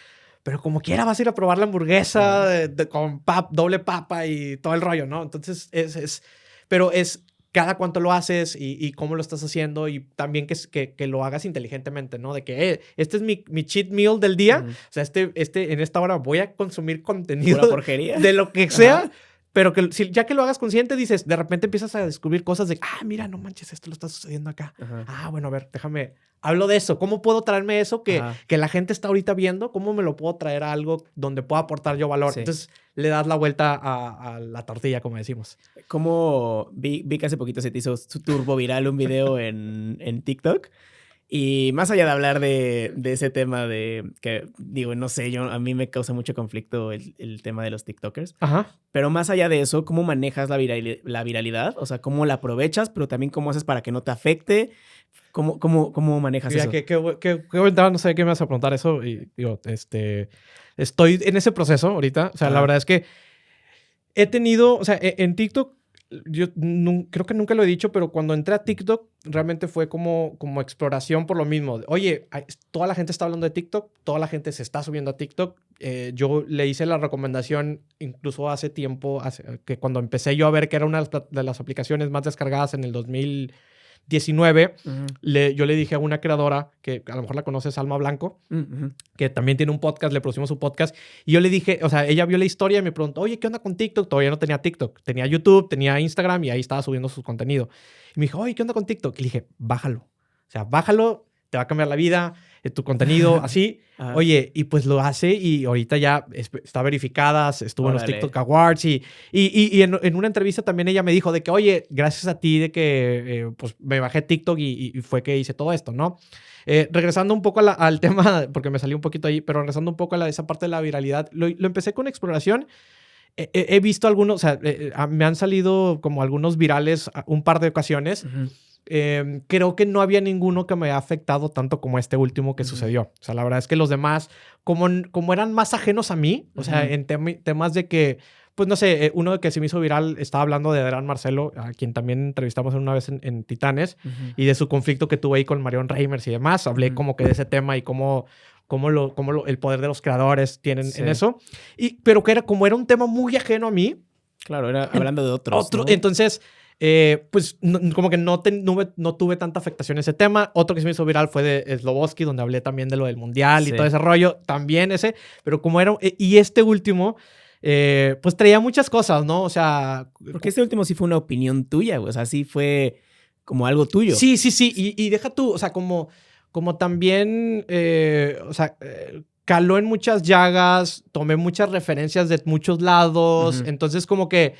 pero como quiera vas a ir a probar la hamburguesa con doble papa y todo el rollo, ¿no? Entonces, pero es cada cuánto lo haces y cómo lo estás haciendo y también que lo hagas inteligentemente, ¿no? De que este es mi cheat meal del día. O sea, en esta hora voy a consumir contenido pura porquería. De lo que sea, pero que ya que lo hagas consciente, dices, de repente empiezas a descubrir cosas de, mira, no manches, esto lo está sucediendo acá. Bueno, a ver, hablo de eso. ¿Cómo puedo traerme eso que la gente está ahorita viendo? ¿Cómo me lo puedo traer a algo donde pueda aportar yo valor? Sí. Entonces, le das la vuelta a la tortilla, como decimos. Como vi que hace poquito se te hizo turbo viral un video en TikTok. Y más allá de hablar de ese tema de que, digo, no sé, a mí me causa mucho conflicto el tema de los TikTokers. Pero más allá de eso, ¿cómo manejas la viralidad? O sea, ¿cómo la aprovechas? Pero también, ¿cómo haces para que no te afecte? ¿Cómo manejas eso? Qué ventaja, no sé qué me vas a preguntar eso. Y digo, estoy en ese proceso ahorita. O sea, la verdad es que he tenido, o sea, en TikTok, yo creo que nunca lo he dicho, pero cuando entré a TikTok, realmente fue como exploración por lo mismo. Oye, toda la gente está hablando de TikTok, toda la gente se está subiendo a TikTok. Yo le hice la recomendación incluso hace tiempo, que cuando empecé yo a ver que era una de las aplicaciones más descargadas en el 2019, yo le dije a una creadora, que a lo mejor la conoces, Alma Blanco, que también tiene un podcast, le producimos su podcast, y yo le dije, o sea, ella vio la historia y me preguntó, oye, ¿qué onda con TikTok? Todavía no tenía TikTok, tenía YouTube, tenía Instagram y ahí estaba subiendo su contenido. Y me dijo, oye, ¿qué onda con TikTok? Y le dije, bájalo. O sea, bájalo, te va a cambiar la vida, tu contenido, así. Oye, y pues lo hace y ahorita ya está verificada, estuvo en los TikTok Awards y en una entrevista también ella me dijo de que, oye, gracias a ti de que pues me bajé TikTok y fue que hice todo esto, ¿no? Regresando un poco al tema, porque me salí un poquito ahí, pero regresando un poco a esa parte de la viralidad, lo empecé con exploración. He visto algunos, o sea, me han salido como algunos virales un par de ocasiones. Creo que no había ninguno que me haya afectado tanto como este último que sucedió. O sea, la verdad es que los demás, como eran más ajenos a mí, o sea, en temas de que, pues no sé, uno que se me hizo viral, estaba hablando de Adrián Marcelo, a quien también entrevistamos una vez en Titanes, y de su conflicto que tuve ahí con Marion Reimers y demás. Hablé como que de ese tema y cómo el poder de los creadores tienen en eso. Pero que como era un tema muy ajeno a mí. Claro, era hablando de otros. ¿No? Entonces, pues como que no tuve tanta afectación en ese tema. Otro que se me hizo viral fue de Slobodsky, donde hablé también de lo del mundial y todo ese rollo. También ese. Pero como era... Y este último... pues traía muchas cosas, ¿no? O sea... Porque este último sí fue una opinión tuya, o sea, sí fue como algo tuyo. Sí. Y deja tú, o sea, como también, o sea, caló en muchas llagas, tomé muchas referencias de muchos lados, entonces como que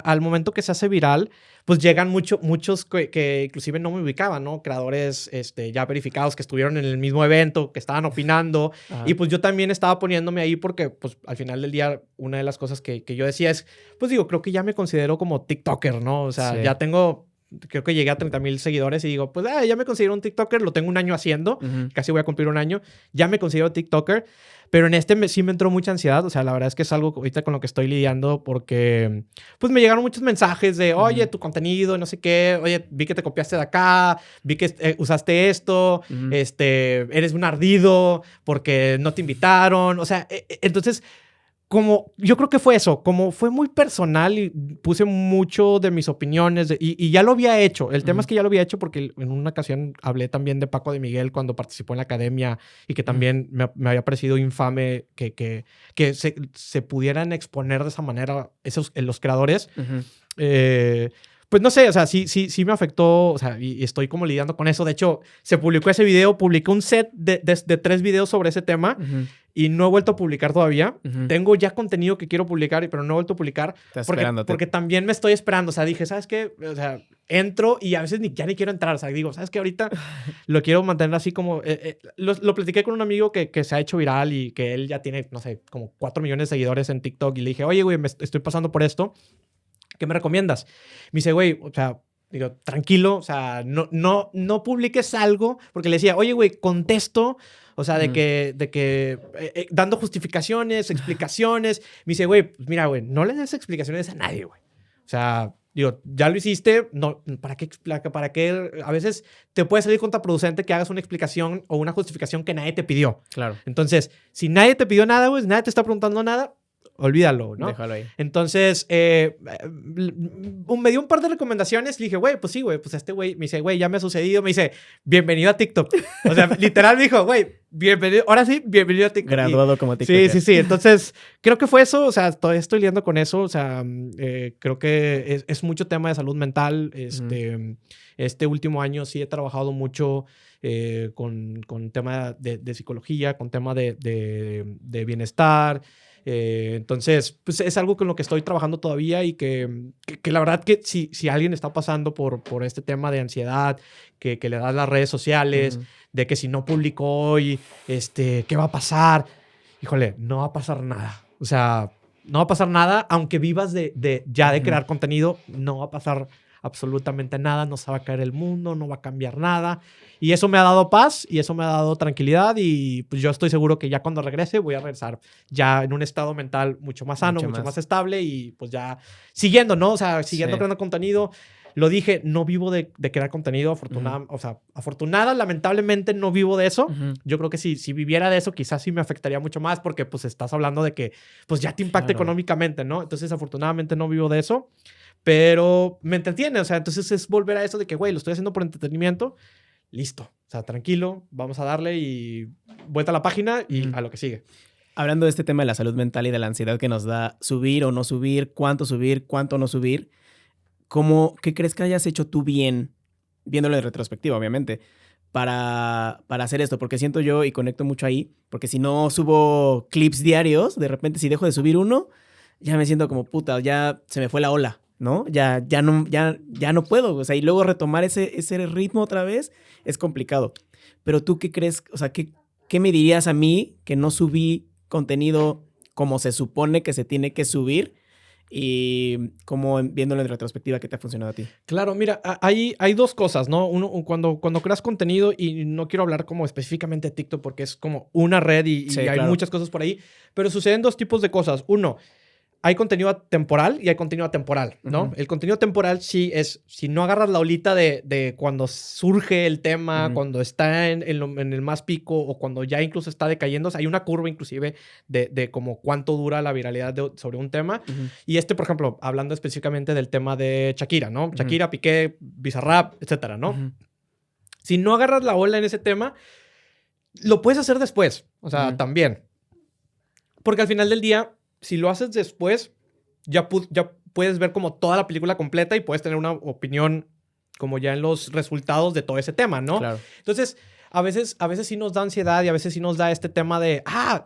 al momento que se hace viral, pues llegan muchos que inclusive no me ubicaban, ¿no? Creadores ya verificados que estuvieron en el mismo evento, que estaban opinando. Y pues yo también estaba poniéndome ahí porque pues al final del día una de las cosas que yo decía es, pues digo, creo que ya me considero como TikToker, ¿no? O sea, ya tengo... Creo que llegué a 30,000 seguidores y digo, pues ya me considero un TikToker, lo tengo un año haciendo, casi voy a cumplir un año, ya me considero TikToker, pero en sí me entró mucha ansiedad, o sea, la verdad es que es algo ahorita con lo que estoy lidiando porque, pues me llegaron muchos mensajes de, oye, tu contenido, no sé qué, oye, vi que te copiaste de acá, vi que usaste esto, eres un ardido porque no te invitaron, o sea, entonces... Como, yo creo que fue eso, como fue muy personal y puse mucho de mis opiniones y ya lo había hecho. El tema es que ya lo había hecho porque en una ocasión hablé también de Paco de Miguel cuando participó en la academia y que también me había parecido infame que se pudieran exponer de esa manera los creadores. Pues no sé, o sea, sí me afectó, o sea, y estoy como lidiando con eso. De hecho, se publicó ese video, publiqué un set de 3 videos sobre ese tema y no he vuelto a publicar todavía. Tengo ya contenido que quiero publicar, pero no he vuelto a publicar porque también me estoy esperando. O sea, dije, ¿sabes qué? O sea, entro y a veces ya ni quiero entrar. O sea, digo, ¿sabes qué? Ahorita lo quiero mantener así como... lo platiqué con un amigo que se ha hecho viral y que él ya tiene, no sé, como 4 millones de seguidores en TikTok y le dije, oye, güey, estoy pasando por esto. ¿Qué me recomiendas? Me dice, güey, o sea, digo, tranquilo, o sea, no publiques algo, porque le decía, oye, güey, contesto, o sea, de que dando justificaciones, explicaciones. Me dice, güey, pues mira, güey, no le des explicaciones a nadie, güey. O sea, digo, ya lo hiciste, no, ¿para qué? A veces te puede salir contraproducente que hagas una explicación o una justificación que nadie te pidió. Claro. Entonces, si nadie te pidió nada, güey, nadie te está preguntando nada, olvídalo, ¿no? Déjalo ahí. Entonces, me dio un par de recomendaciones. Le dije, güey, pues sí, güey, pues este güey me dice, güey, ya me ha sucedido. Me dice, bienvenido a TikTok. O sea, literal me dijo, güey, bienvenido, ahora sí, bienvenido a TikTok. Graduado como TikTok. Sí. Entonces, creo que fue eso. O sea, todavía estoy lidiando con eso. O sea, creo que es mucho tema de salud mental. Este último año sí he trabajado mucho con tema de psicología, con tema de bienestar. Entonces, pues es algo con lo que estoy trabajando todavía y que la verdad que si alguien está pasando por este tema de ansiedad, que le das las redes sociales, de que si no publico hoy, ¿qué va a pasar? Híjole, no va a pasar nada. O sea, no va a pasar nada, aunque vivas de crear contenido, no va a pasar absolutamente nada, no se va a caer el mundo, no va a cambiar nada. Y eso me ha dado paz y eso me ha dado tranquilidad y pues yo estoy seguro que ya cuando regrese voy a regresar ya en un estado mental mucho más sano, mucho más estable y pues ya siguiendo, ¿no? O sea, siguiendo creando contenido. Lo dije, no vivo de crear contenido, o sea, lamentablemente no vivo de eso. Yo creo que si viviera de eso, quizás sí me afectaría mucho más porque pues estás hablando de que pues ya te impacta económicamente, ¿no? Entonces, afortunadamente no vivo de eso, pero me entretiene, o sea, entonces es volver a eso de que, güey, lo estoy haciendo por entretenimiento, listo, o sea, tranquilo, vamos a darle y vuelta a la página y a lo que sigue. Hablando de este tema de la salud mental y de la ansiedad que nos da subir o no subir, cuánto no subir, ¿qué crees que hayas hecho tú bien, viéndolo en retrospectiva, obviamente, para hacer esto? Porque siento yo y conecto mucho ahí, porque si no subo clips diarios, de repente si dejo de subir uno, ya me siento como puta, ya se me fue la ola, ¿no? Ya no puedo, o sea, y luego retomar ese ritmo otra vez es complicado. Pero tú, ¿qué crees? O sea, ¿qué me dirías a mí que no subí contenido como se supone que se tiene que subir? Y como viéndolo en retrospectiva, ¿qué te ha funcionado a ti? Claro, mira, hay 2 cosas, ¿no? Uno, cuando creas contenido, y no quiero hablar como específicamente de TikTok porque es como una red y hay muchas cosas por ahí, pero suceden 2 tipos de cosas. Uno, hay contenido temporal y hay contenido atemporal, ¿no? El contenido temporal sí es, si no agarras la olita de cuando surge el tema, cuando está en el más pico o cuando ya incluso está decayendo, o sea, hay una curva inclusive de como cuánto dura la viralidad sobre un tema. Y por ejemplo, hablando específicamente del tema de Shakira, ¿no? Shakira, Piqué, Bizarrap, etcétera, ¿no? Si no agarras la ola en ese tema, lo puedes hacer después, o sea, también. Porque al final del día, si lo haces después, ya puedes ver como toda la película completa y puedes tener una opinión como ya en los resultados de todo ese tema, ¿no? Claro. Entonces, a veces sí nos da ansiedad y a veces sí nos da este tema de,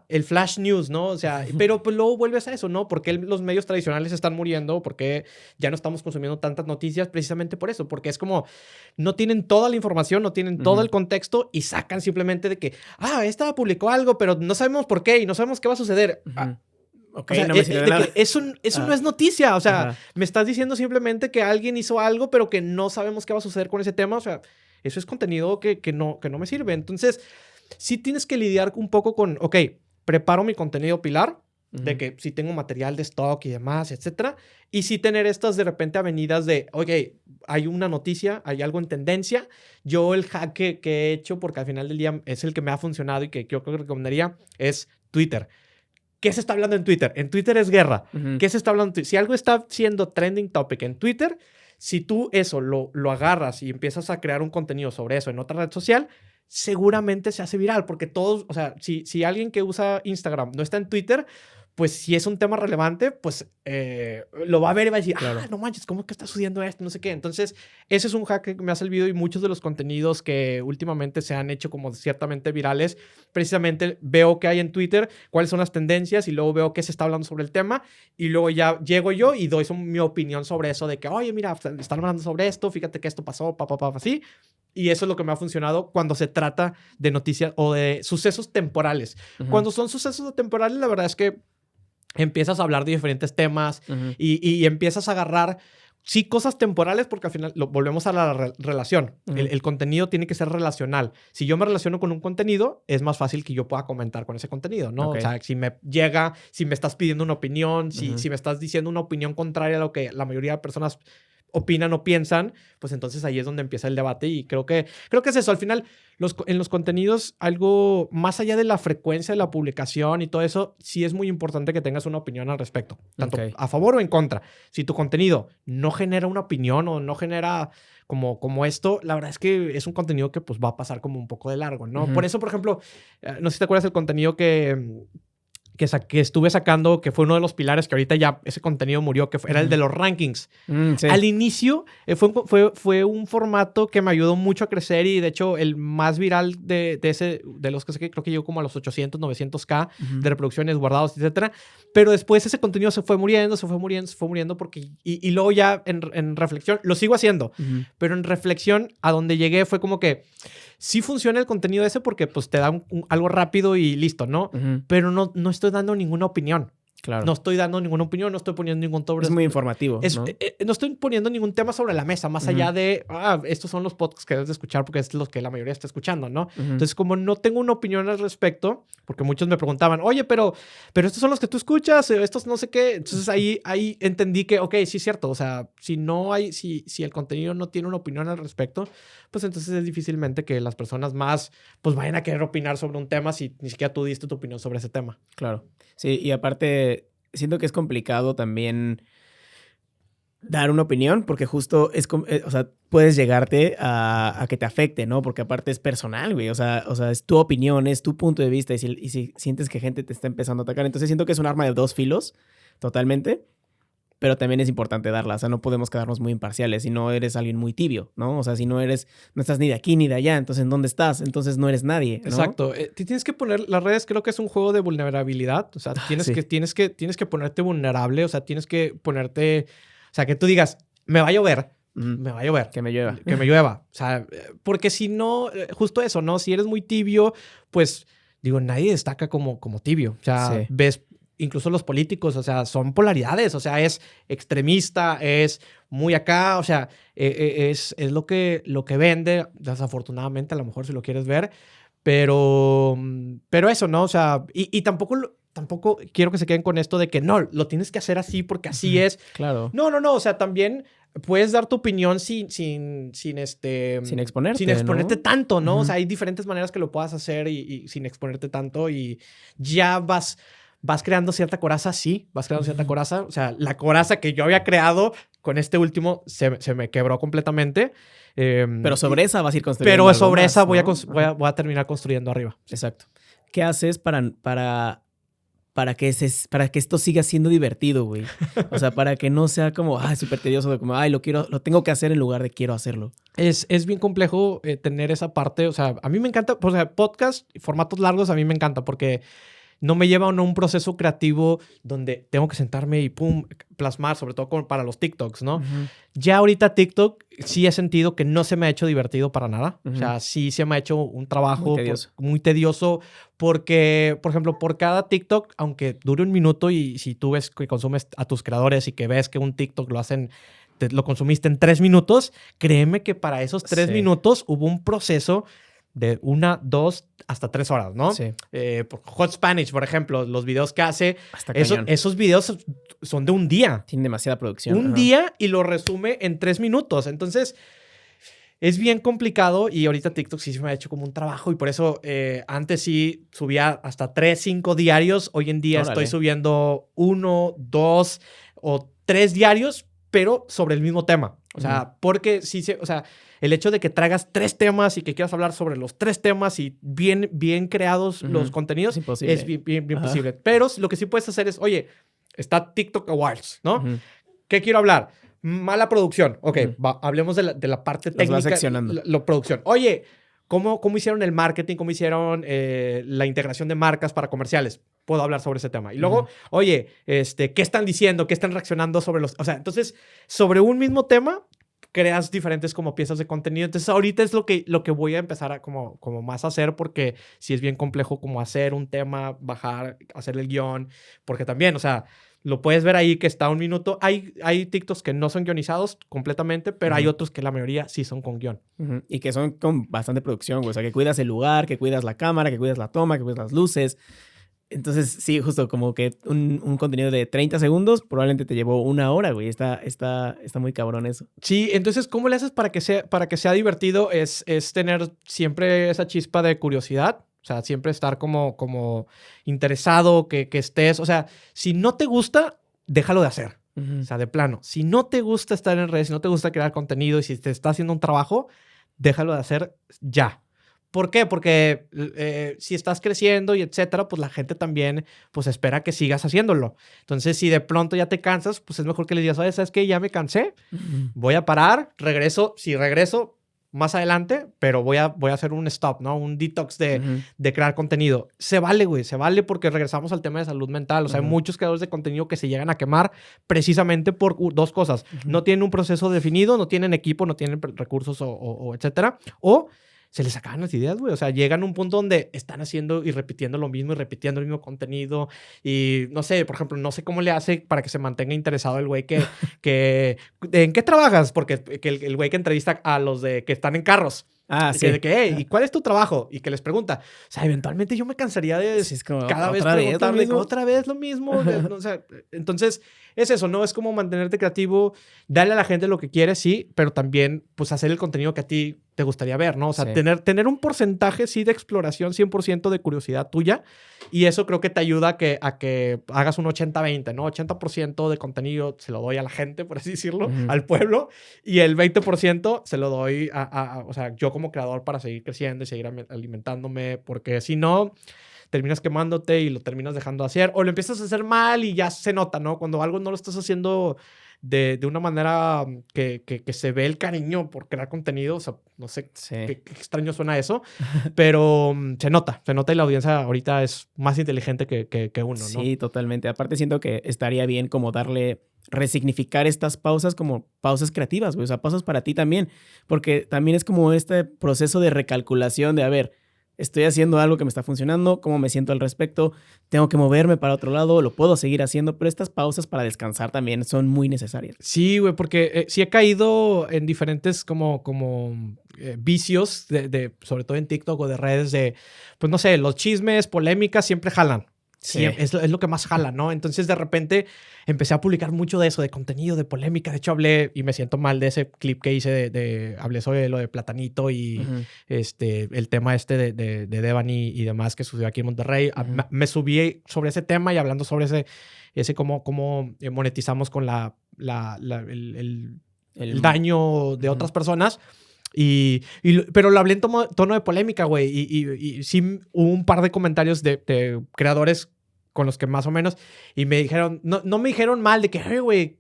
el flash news, ¿no? O sea, pero pues luego vuelves a eso, ¿no? Porque los medios tradicionales están muriendo, porque ya no estamos consumiendo tantas noticias precisamente por eso, porque es como, no tienen toda la información, no tienen todo el contexto y sacan simplemente de que, esta publicó algo, pero no sabemos por qué y no sabemos qué va a suceder. Okay, o sea, no me sirve de nada. Eso no es noticia. O sea, me estás diciendo simplemente que alguien hizo algo, pero que no sabemos qué va a suceder con ese tema. O sea, eso es contenido que no me sirve. Entonces, sí tienes que lidiar un poco con, preparo mi contenido pilar, de que sí tengo material de stock y demás, etcétera. Y sí tener estas de repente avenidas de, hay una noticia, hay algo en tendencia. Yo el hack que he hecho, porque al final del día es el que me ha funcionado y que yo creo que recomendaría, es Twitter. ¿Qué se está hablando en Twitter? En Twitter es guerra. ¿Qué se está hablando en Twitter? Si algo está siendo trending topic en Twitter, si tú eso lo agarras y empiezas a crear un contenido sobre eso en otra red social, seguramente se hace viral. Porque todos, o sea, si alguien que usa Instagram no está en Twitter, pues si es un tema relevante, pues lo va a ver y va a decir, claro. no manches, ¿cómo que está sucediendo esto? No sé qué. Entonces, ese es un hack que me ha servido y muchos de los contenidos que últimamente se han hecho como ciertamente virales, precisamente veo que hay en Twitter, cuáles son las tendencias y luego veo qué se está hablando sobre el tema y luego ya llego yo y doy mi opinión sobre eso de que, oye, mira, están hablando sobre esto, fíjate que esto pasó, así. Y eso es lo que me ha funcionado cuando se trata de noticias o de sucesos temporales. Cuando son sucesos temporales, la verdad es que empiezas a hablar de diferentes temas y empiezas a agarrar, sí, cosas temporales, porque al final volvemos a la relación. El contenido tiene que ser relacional. Si yo me relaciono con un contenido, es más fácil que yo pueda comentar con ese contenido, ¿no? O sea, si me llega, si me estás pidiendo una opinión, si me estás diciendo una opinión contraria a lo que la mayoría de personas opinan o piensan, pues entonces ahí es donde empieza el debate y creo que es eso. Al final, en los contenidos, algo más allá de la frecuencia de la publicación y todo eso, sí es muy importante que tengas una opinión al respecto, tanto a favor o en contra. Si tu contenido no genera una opinión o no genera como esto, la verdad es que es un contenido que pues va a pasar como un poco de largo, ¿no? Por eso, por ejemplo, no sé si te acuerdas del contenido que estuve sacando, que fue uno de los pilares que ahorita ya ese contenido murió, que era el de los rankings. Sí. Al inicio fue un formato que me ayudó mucho a crecer y de hecho el más viral de los que sé, creo que llegó como a los 800, 900K de reproducciones guardados, etcétera. Pero después ese contenido se fue muriendo porque y luego ya en reflexión, lo sigo haciendo, pero en reflexión a donde llegué fue como que sí funciona el contenido ese porque pues te da algo rápido y listo, ¿no? Pero no estoy dando ninguna opinión. Claro. No estoy dando ninguna opinión, no estoy poniendo ningún sobre... Es muy informativo, ¿no? No estoy poniendo ningún tema sobre la mesa, más allá de, estos son los podcasts que debes de escuchar porque es los que la mayoría está escuchando, ¿no? Entonces, como no tengo una opinión al respecto, porque muchos me preguntaban, oye, pero estos son los que tú escuchas, estos no sé qué. Entonces, ahí entendí que, ok, sí es cierto. O sea, si el contenido no tiene una opinión al respecto, pues entonces es difícilmente que las personas más, pues vayan a querer opinar sobre un tema si ni siquiera tú diste tu opinión sobre ese tema. Claro. Sí, y aparte siento que es complicado también dar una opinión porque justo o sea, puedes llegarte a que te afecte, ¿no? Porque aparte es personal, güey. O sea, es tu opinión, es tu punto de vista y si sientes que gente te está empezando a atacar, entonces siento que es un arma de dos filos totalmente, pero también es importante darla. O sea, no podemos quedarnos muy imparciales si no eres alguien muy tibio, ¿no? O sea, si no estás ni de aquí ni de allá, entonces ¿en dónde estás? Entonces no eres nadie, ¿no? Exacto. Tienes que poner, las redes creo que es un juego de vulnerabilidad. O sea, tienes que ponerte vulnerable. O sea, tienes que ponerte, o sea, que tú digas, me va a llover. Me va a llover. Que me llueva. Que me llueva. O sea, porque si no, justo eso, ¿no? Si eres muy tibio, pues, digo, nadie destaca como tibio. O sea, ves... Incluso los políticos, o sea, son polaridades, o sea, es extremista, es muy acá, o sea, es lo que vende, desafortunadamente, a lo mejor si lo quieres ver, pero eso, ¿no? O sea, y tampoco quiero que se queden con esto de que no, lo tienes que hacer así porque así es. Claro. No, o sea, también puedes dar tu opinión sin exponerte. Sin exponerte, ¿no? Tanto, ¿no? O sea, hay diferentes maneras que lo puedas hacer y sin exponerte tanto y ya vas creando cierta coraza, sí, vas creando cierta coraza. O sea, la coraza que yo había creado con este último se me quebró completamente. Pero sobre esa vas a ir construyendo. Pero sobre esa voy a terminar construyendo arriba. Exacto. ¿Qué haces para que esto siga siendo divertido, güey? O sea, para que no sea como, súper tedioso, de como, lo tengo que hacer en lugar de quiero hacerlo. Es bien complejo tener esa parte. O sea, a mí me encanta, o sea, podcast, formatos largos, a mí me encanta porque no me lleva a un proceso creativo donde tengo que sentarme y plasmar, sobre todo para los TikToks, ¿no? Ya ahorita TikTok sí he sentido que no se me ha hecho divertido para nada. O sea, sí se me ha hecho un trabajo muy tedioso porque, por ejemplo, por cada TikTok, aunque dure 1 minuto y si tú ves que consumes a tus creadores y que ves que un TikTok lo consumiste en 3 minutos, créeme que para esos 3 minutos hubo un proceso de 1, 2, hasta 3 horas, ¿no? Sí. Hot Spanish, por ejemplo, los videos que hace, esos videos son de un día. Tienen demasiada producción. Un día y lo resume en 3 minutos. Entonces, es bien complicado y ahorita TikTok sí se me ha hecho como un trabajo y por eso antes sí subía hasta 3, 5 diarios. Hoy en día estoy subiendo 1, 2 o 3 diarios, pero sobre el mismo tema. O sea, porque sí, o sea, el hecho de que traigas 3 temas y que quieras hablar sobre los 3 temas y bien creados los contenidos es bien posible. Pero lo que sí puedes hacer es, oye, está TikTok Awards, ¿no? ¿Qué quiero hablar? Mala producción. Ok, hablemos de la parte técnica. Los vas seccionando. La producción. Oye, ¿cómo hicieron el marketing? ¿Cómo hicieron la integración de marcas para comerciales? Puedo hablar sobre ese tema. Y luego, oye, ¿qué están diciendo? ¿Qué están reaccionando sobre los...? O sea, entonces, sobre un mismo tema, creas diferentes como piezas de contenido. Entonces, ahorita es lo que voy a empezar a como más a hacer, porque sí es bien complejo como hacer un tema, bajar, hacer el guión, porque también, o sea, lo puedes ver ahí que está 1 minuto. Hay TikToks que no son guionizados completamente, pero hay otros que la mayoría sí son con guión. Y que son con bastante producción, güey. O sea, que cuidas el lugar, que cuidas la cámara, que cuidas la toma, que cuidas las luces. Entonces, sí, justo como que un contenido de 30 segundos probablemente te llevó 1 hora, güey. Está muy cabrón eso. Sí, entonces, ¿cómo le haces para que sea divertido? Es tener siempre esa chispa de curiosidad. O sea, siempre estar como interesado, que estés... O sea, si no te gusta, déjalo de hacer. O sea, de plano. Si no te gusta estar en redes, si no te gusta crear contenido y si te está haciendo un trabajo, déjalo de hacer ya. ¿Por qué? Porque si estás creciendo y etcétera, pues la gente también pues espera que sigas haciéndolo. Entonces, si de pronto ya te cansas, pues es mejor que le digas, oye, ¿sabes qué? Ya me cansé, voy a parar, regreso. Si regreso más adelante, pero voy a hacer un stop, ¿no? Un detox de crear contenido. Se vale, güey, se vale, porque regresamos al tema de salud mental. O sea, hay muchos creadores de contenido que se llegan a quemar precisamente por 2 cosas. No tienen un proceso definido, no tienen equipo, no tienen recursos o etcétera. O se les acaban las ideas, güey. O sea, llegan a un punto donde están haciendo y repitiendo lo mismo y repitiendo el mismo contenido. Y no sé, por ejemplo, no sé cómo le hace para que se mantenga interesado el güey que ¿en qué trabajas? Porque el güey que entrevista a los que están en carros. Ah, sí. ¿Y cuál es tu trabajo? Y que les pregunta. O sea, eventualmente yo me cansaría de sí, es como, cada vez preguntarle otra vez lo mismo. O sea, entonces, es eso, ¿no? Es como mantenerte creativo, darle a la gente lo que quiere, sí, pero también, pues, hacer el contenido que a ti te gustaría ver, ¿no? O sea, tener un porcentaje, sí, de exploración, 100% de curiosidad tuya. Y eso creo que te ayuda a que hagas un 80-20, ¿no? 80% de contenido se lo doy a la gente, por así decirlo, al pueblo. Y el 20% se lo doy o sea, yo como creador para seguir creciendo y seguir alimentándome. Porque si no, terminas quemándote y lo terminas dejando de hacer. O lo empiezas a hacer mal y ya se nota, ¿no? Cuando algo no lo estás haciendo de una manera que se ve el cariño por crear contenido. O sea, no sé qué extraño suena eso, pero se nota y la audiencia ahorita es más inteligente que uno, ¿no? Sí, totalmente. Aparte siento que estaría bien como resignificar estas pausas como pausas creativas, güey. O sea, pausas para ti también, porque también es como este proceso de recalculación de, a ver, estoy haciendo algo que me está funcionando, cómo me siento al respecto, tengo que moverme para otro lado, lo puedo seguir haciendo, pero estas pausas para descansar también son muy necesarias. Sí, güey, porque sí he caído en diferentes como vicios, sobre todo en TikTok o de redes pues no sé, los chismes, polémicas siempre jalan. Sí, es lo que más jala, ¿no? Entonces, de repente, empecé a publicar mucho de eso, de contenido, de polémica. De hecho, hablé, y me siento mal de ese clip que hice hablé sobre lo de Platanito y el tema de Devani y demás que sucedió aquí en Monterrey. Me subí sobre ese tema y hablando sobre ese cómo monetizamos con el daño de otras personas. Pero lo hablé en tono de polémica, güey. Y sí hubo un par de comentarios de creadores con los que más o menos. Y me dijeron, no me dijeron mal de que, oye, güey,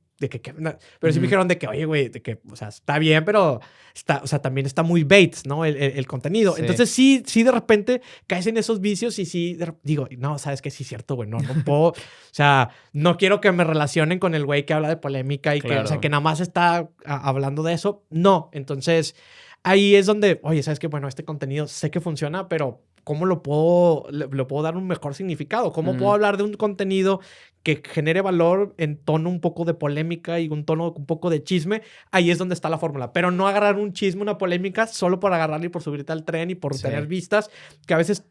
pero sí me dijeron de que, oye, güey, de que, o sea, está bien, pero o sea, también está muy bait, ¿no? El contenido. Sí. Entonces sí, de repente caes en esos vicios y sí, digo, no, sabes que sí es cierto, güey, no puedo, o sea, no quiero que me relacionen con el güey que habla de polémica y claro, que, o sea, que nada más está hablando de eso. No, entonces ahí es donde, oye, sabes que, bueno, este contenido sé que funciona, pero ¿cómo le puedo dar un mejor significado? ¿Cómo puedo hablar de un contenido que genere valor en tono un poco de polémica y un tono un poco de chisme? Ahí es donde está la fórmula. Pero no agarrar un chisme, una polémica, solo por agarrarle y por subirte al tren y por tener vistas, que a veces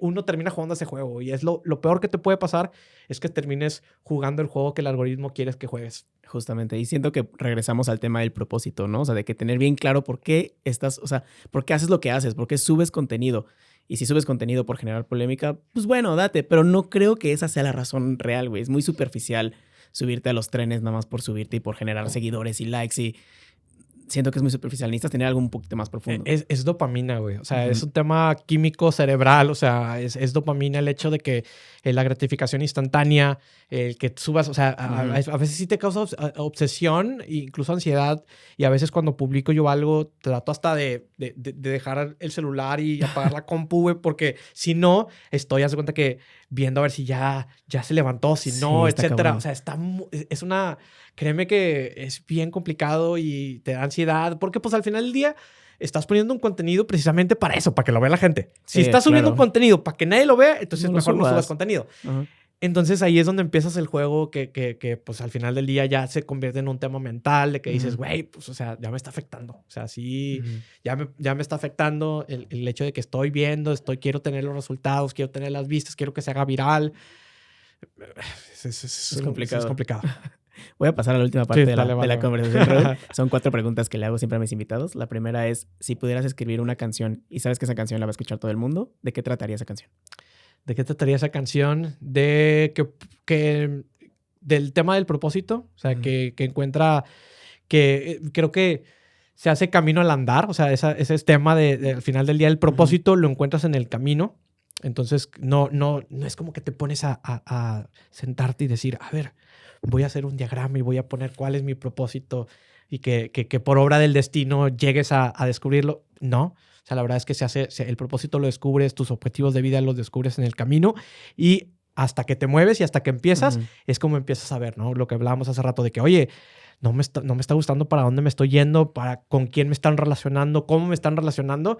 uno termina jugando ese juego. Y es lo peor que te puede pasar es que termines jugando el juego que el algoritmo quiere que juegues. Justamente. Y siento que regresamos al tema del propósito, ¿no? O sea, de que tener bien claro por qué por qué haces lo que haces, por qué subes contenido. Y si subes contenido por generar polémica, pues bueno, date. Pero no creo que esa sea la razón real, güey. Es muy superficial subirte a los trenes nada más por subirte y por generar seguidores y likes y... siento que es muy superficial. Necesitas tener algo un poquito más profundo. Es dopamina, güey. O sea, es un tema químico cerebral. O sea, es dopamina el hecho de que la gratificación instantánea, el que subas, o sea, a veces sí te causa obsesión, incluso ansiedad. Y a veces cuando publico yo algo, trato hasta de dejar el celular y apagar la compu, güey, porque si no, haz de cuenta que viendo a ver si ya se levantó, si no, etcétera. Cabrón. O sea, créeme que es bien complicado y te da ansiedad, porque pues al final del día estás poniendo un contenido precisamente para eso, para que lo vea la gente. Si estás subiendo un contenido para que nadie lo vea, entonces mejor no subas contenido. Entonces ahí es donde empiezas el juego que pues al final del día ya se convierte en un tema mental de que dices, güey, pues o sea, ya me está afectando. O sea, sí, ya me está afectando el hecho de que estoy viendo, quiero tener los resultados, quiero tener las vistas, quiero que se haga viral. Es complicado. Es complicado. Voy a pasar a la última parte de la conversación. Son 4 preguntas que le hago siempre a mis invitados. La primera es, si pudieras escribir una canción y sabes que esa canción la va a escuchar todo el mundo, ¿de qué trataría esa canción? ¿De qué trataría esa canción? Del tema del propósito. O sea, que encuentra... que creo que se hace camino al andar. O sea, ese es tema al final del día. El propósito lo encuentras en el camino. Entonces, no es como que te pones a sentarte y decir, a ver, voy a hacer un diagrama y voy a poner cuál es mi propósito y que por obra del destino llegues a descubrirlo. No. O sea, la verdad es que el propósito lo descubres, tus objetivos de vida los descubres en el camino y hasta que te mueves y hasta que empiezas, es como empiezas a ver, ¿no? Lo que hablábamos hace rato de que, oye, no me está gustando para dónde me estoy yendo, con quién me están relacionando, cómo me están relacionando.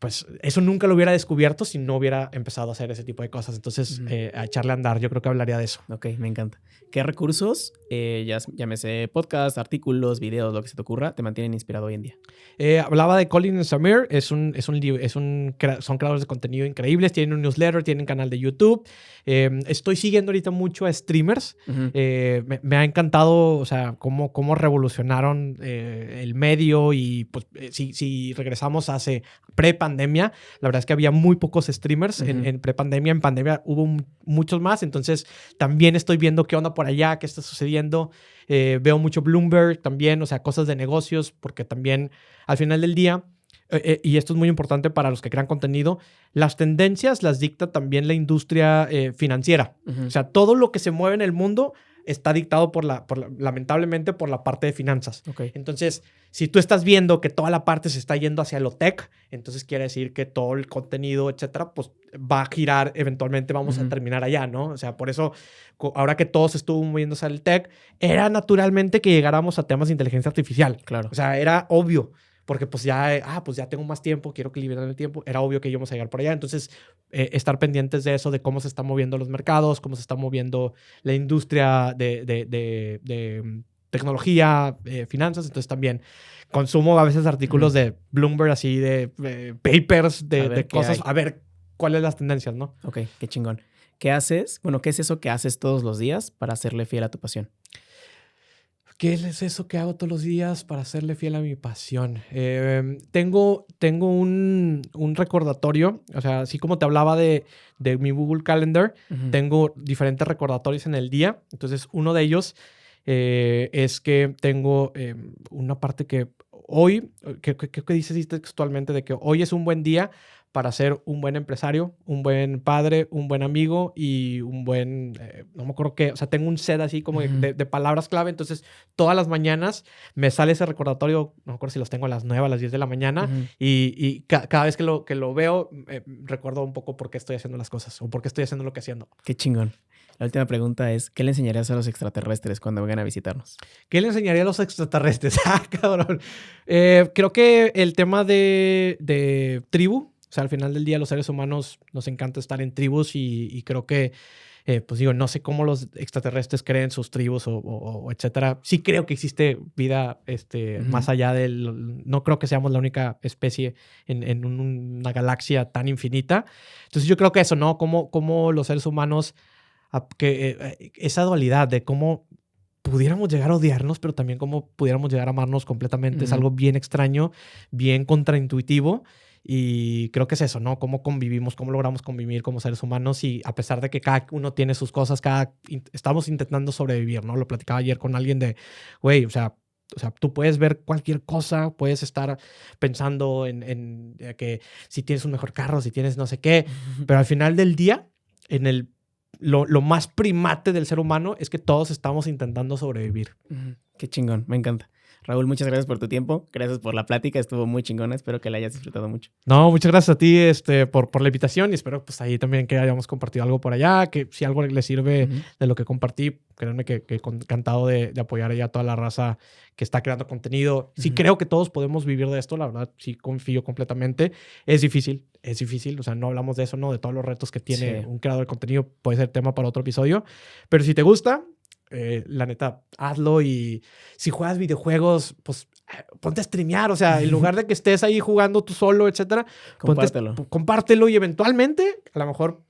Pues eso nunca lo hubiera descubierto si no hubiera empezado a hacer ese tipo de cosas. Entonces, a echarle a andar, yo creo que hablaría de eso. Ok, me encanta. ¿Qué recursos, llámese podcast, artículos, videos, lo que se te ocurra, te mantienen inspirado hoy en día? Hablaba de Colin Samir, son creadores de contenido increíbles, tienen un newsletter, tienen canal de YouTube. Estoy siguiendo ahorita mucho a streamers. Me ha encantado, o sea, cómo revolucionaron el medio y pues si regresamos hace pre-pandemia, la verdad es que había muy pocos streamers en pre-pandemia. En pandemia hubo muchos más, entonces también estoy viendo qué onda por allá, qué está sucediendo. Veo mucho Bloomberg también, o sea, cosas de negocios, porque también al final del día, y esto es muy importante para los que crean contenido, las tendencias las dicta también la industria financiera. O sea, todo lo que se mueve en el mundo está dictado lamentablemente por la parte de finanzas. Okay. Entonces, si tú estás viendo que toda la parte se está yendo hacia lo tech, entonces quiere decir que todo el contenido, etcétera, pues va a girar, eventualmente vamos a terminar allá, ¿no? O sea, por eso, ahora que todos estuvo moviéndose al tech, era naturalmente que llegáramos a temas de inteligencia artificial. Claro. O sea, era obvio. Porque pues ya tengo más tiempo, quiero que liberar el tiempo. Era obvio que íbamos a llegar por allá. Entonces, estar pendientes de eso, de cómo se están moviendo los mercados, cómo se está moviendo la industria de tecnología, finanzas. Entonces, también consumo a veces artículos de Bloomberg, así de papers, de cosas. A ver cuáles las tendencias, ¿no? Ok, qué chingón. ¿Qué haces? Bueno, ¿qué es eso que haces todos los días para serle fiel a tu pasión? ¿Qué es eso que hago todos los días para serle fiel a mi pasión? Tengo un recordatorio, o sea, así como te hablaba de mi Google Calendar, tengo diferentes recordatorios en el día. Entonces, uno de ellos es que tengo una parte que hoy, ¿qué dices textualmente? De que hoy es un buen día para ser un buen empresario, un buen padre, un buen amigo y un buen... no me acuerdo qué, o sea, tengo un set así como de palabras clave, entonces todas las mañanas me sale ese recordatorio, no me acuerdo si los tengo a las 9, a las 10 de la mañana, y cada vez que lo veo, recuerdo un poco por qué estoy haciendo las cosas o por qué estoy haciendo lo que estoy haciendo. Qué chingón. La última pregunta es, ¿qué le enseñarías a los extraterrestres cuando vengan a visitarnos? ¿Qué le enseñaría a los extraterrestres? Cabrón. Creo que el tema de tribu. O sea, al final del día los seres humanos nos encanta estar en tribus y creo que, pues digo, no sé cómo los extraterrestres creen sus tribus o etcétera. Sí creo que existe vida más allá del... No creo que seamos la única especie en una galaxia tan infinita. Entonces yo creo que eso, ¿no? Cómo los seres humanos... esa dualidad de cómo pudiéramos llegar a odiarnos, pero también cómo pudiéramos llegar a amarnos completamente. Es algo bien extraño, bien contraintuitivo. Y creo que es eso, ¿no? Cómo convivimos, cómo logramos convivir como seres humanos y a pesar de que cada uno tiene sus cosas, estamos intentando sobrevivir, ¿no? Lo platicaba ayer con alguien de, güey, o sea, O sea, tú puedes ver cualquier cosa, puedes estar pensando en que si tienes un mejor carro, si tienes no sé qué, pero al final del día, lo más primate del ser humano es que todos estamos intentando sobrevivir. Qué chingón, me encanta. Raúl, muchas gracias por tu tiempo, gracias por la plática, estuvo muy chingona, espero que la hayas disfrutado mucho. No, muchas gracias a ti por la invitación y espero pues ahí también que hayamos compartido algo por allá, que si algo les sirve de lo que compartí, créanme que encantado de apoyar a toda la raza que está creando contenido. Sí creo que todos podemos vivir de esto, la verdad, sí confío completamente. Es difícil, o sea, no hablamos de eso, ¿no? De todos los retos que tiene un creador de contenido, puede ser tema para otro episodio, pero si te gusta, la neta, hazlo y si juegas videojuegos, pues ponte a streamear, o sea, en lugar de que estés ahí jugando tú solo, etcétera, compártelo y eventualmente, a lo mejor,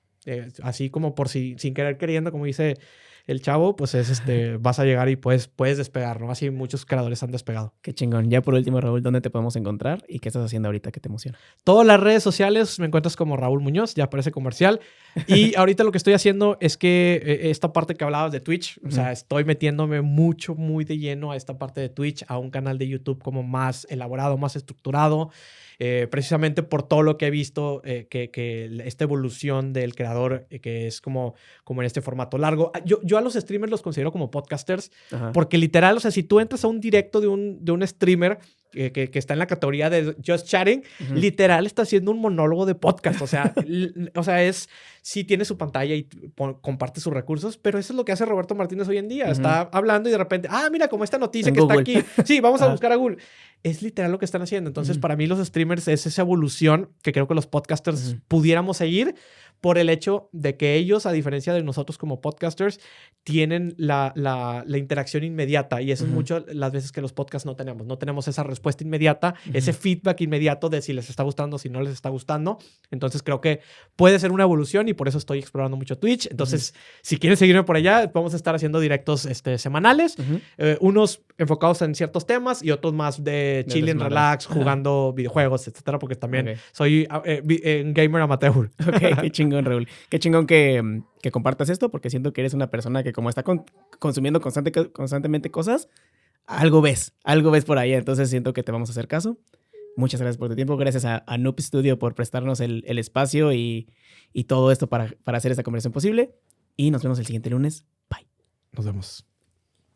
así como por sin querer queriendo, como dice el chavo, pues vas a llegar y puedes despegar, ¿no? Así muchos creadores han despegado. Qué chingón. Ya por último, Raúl, ¿dónde te podemos encontrar y qué estás haciendo ahorita que te emociona? Todas las redes sociales me encuentras como Raúl Muñoz, ya aparece comercial. Y ahorita lo que estoy haciendo es que esta parte que hablabas de Twitch, o sea, estoy metiéndome muy de lleno a esta parte de Twitch, a un canal de YouTube como más elaborado, más estructurado. Precisamente por todo lo que he visto, que esta evolución del creador, que es como en este formato largo. Yo a los streamers los considero como podcasters, porque literal, o sea, si tú entras a un directo de un streamer que está en la categoría de Just Chatting, literal está haciendo un monólogo de podcast. O sea, sí tiene su pantalla y comparte sus recursos, pero eso es lo que hace Roberto Martínez hoy en día. Está hablando y de repente, mira, como esta noticia en que Google está aquí. Sí, vamos a buscar a Google. Es literal lo que están haciendo. Entonces, para mí los streamers es esa evolución que creo que los podcasters pudiéramos seguir por el hecho de que ellos, a diferencia de nosotros como podcasters, tienen la interacción inmediata y eso es mucho las veces que los podcasts no tenemos. No tenemos esa respuesta inmediata, ese feedback inmediato de si les está gustando, si no les está gustando. Entonces, creo que puede ser una evolución y por eso estoy explorando mucho Twitch. Entonces, si quieren seguirme por allá, vamos a estar haciendo directos semanales, unos enfocados en ciertos temas y otros más de chilling, relax, jugando videojuegos, etcétera, porque también soy gamer amateur. Ok, qué chingón, Raúl. Qué chingón que compartas esto, porque siento que eres una persona que como está consumiendo constantemente cosas, algo ves por ahí. Entonces siento que te vamos a hacer caso. Muchas gracias por tu tiempo. Gracias a Noob Studio por prestarnos el espacio y todo esto para hacer esta conversación posible. Y nos vemos el siguiente lunes. Bye. Nos vemos.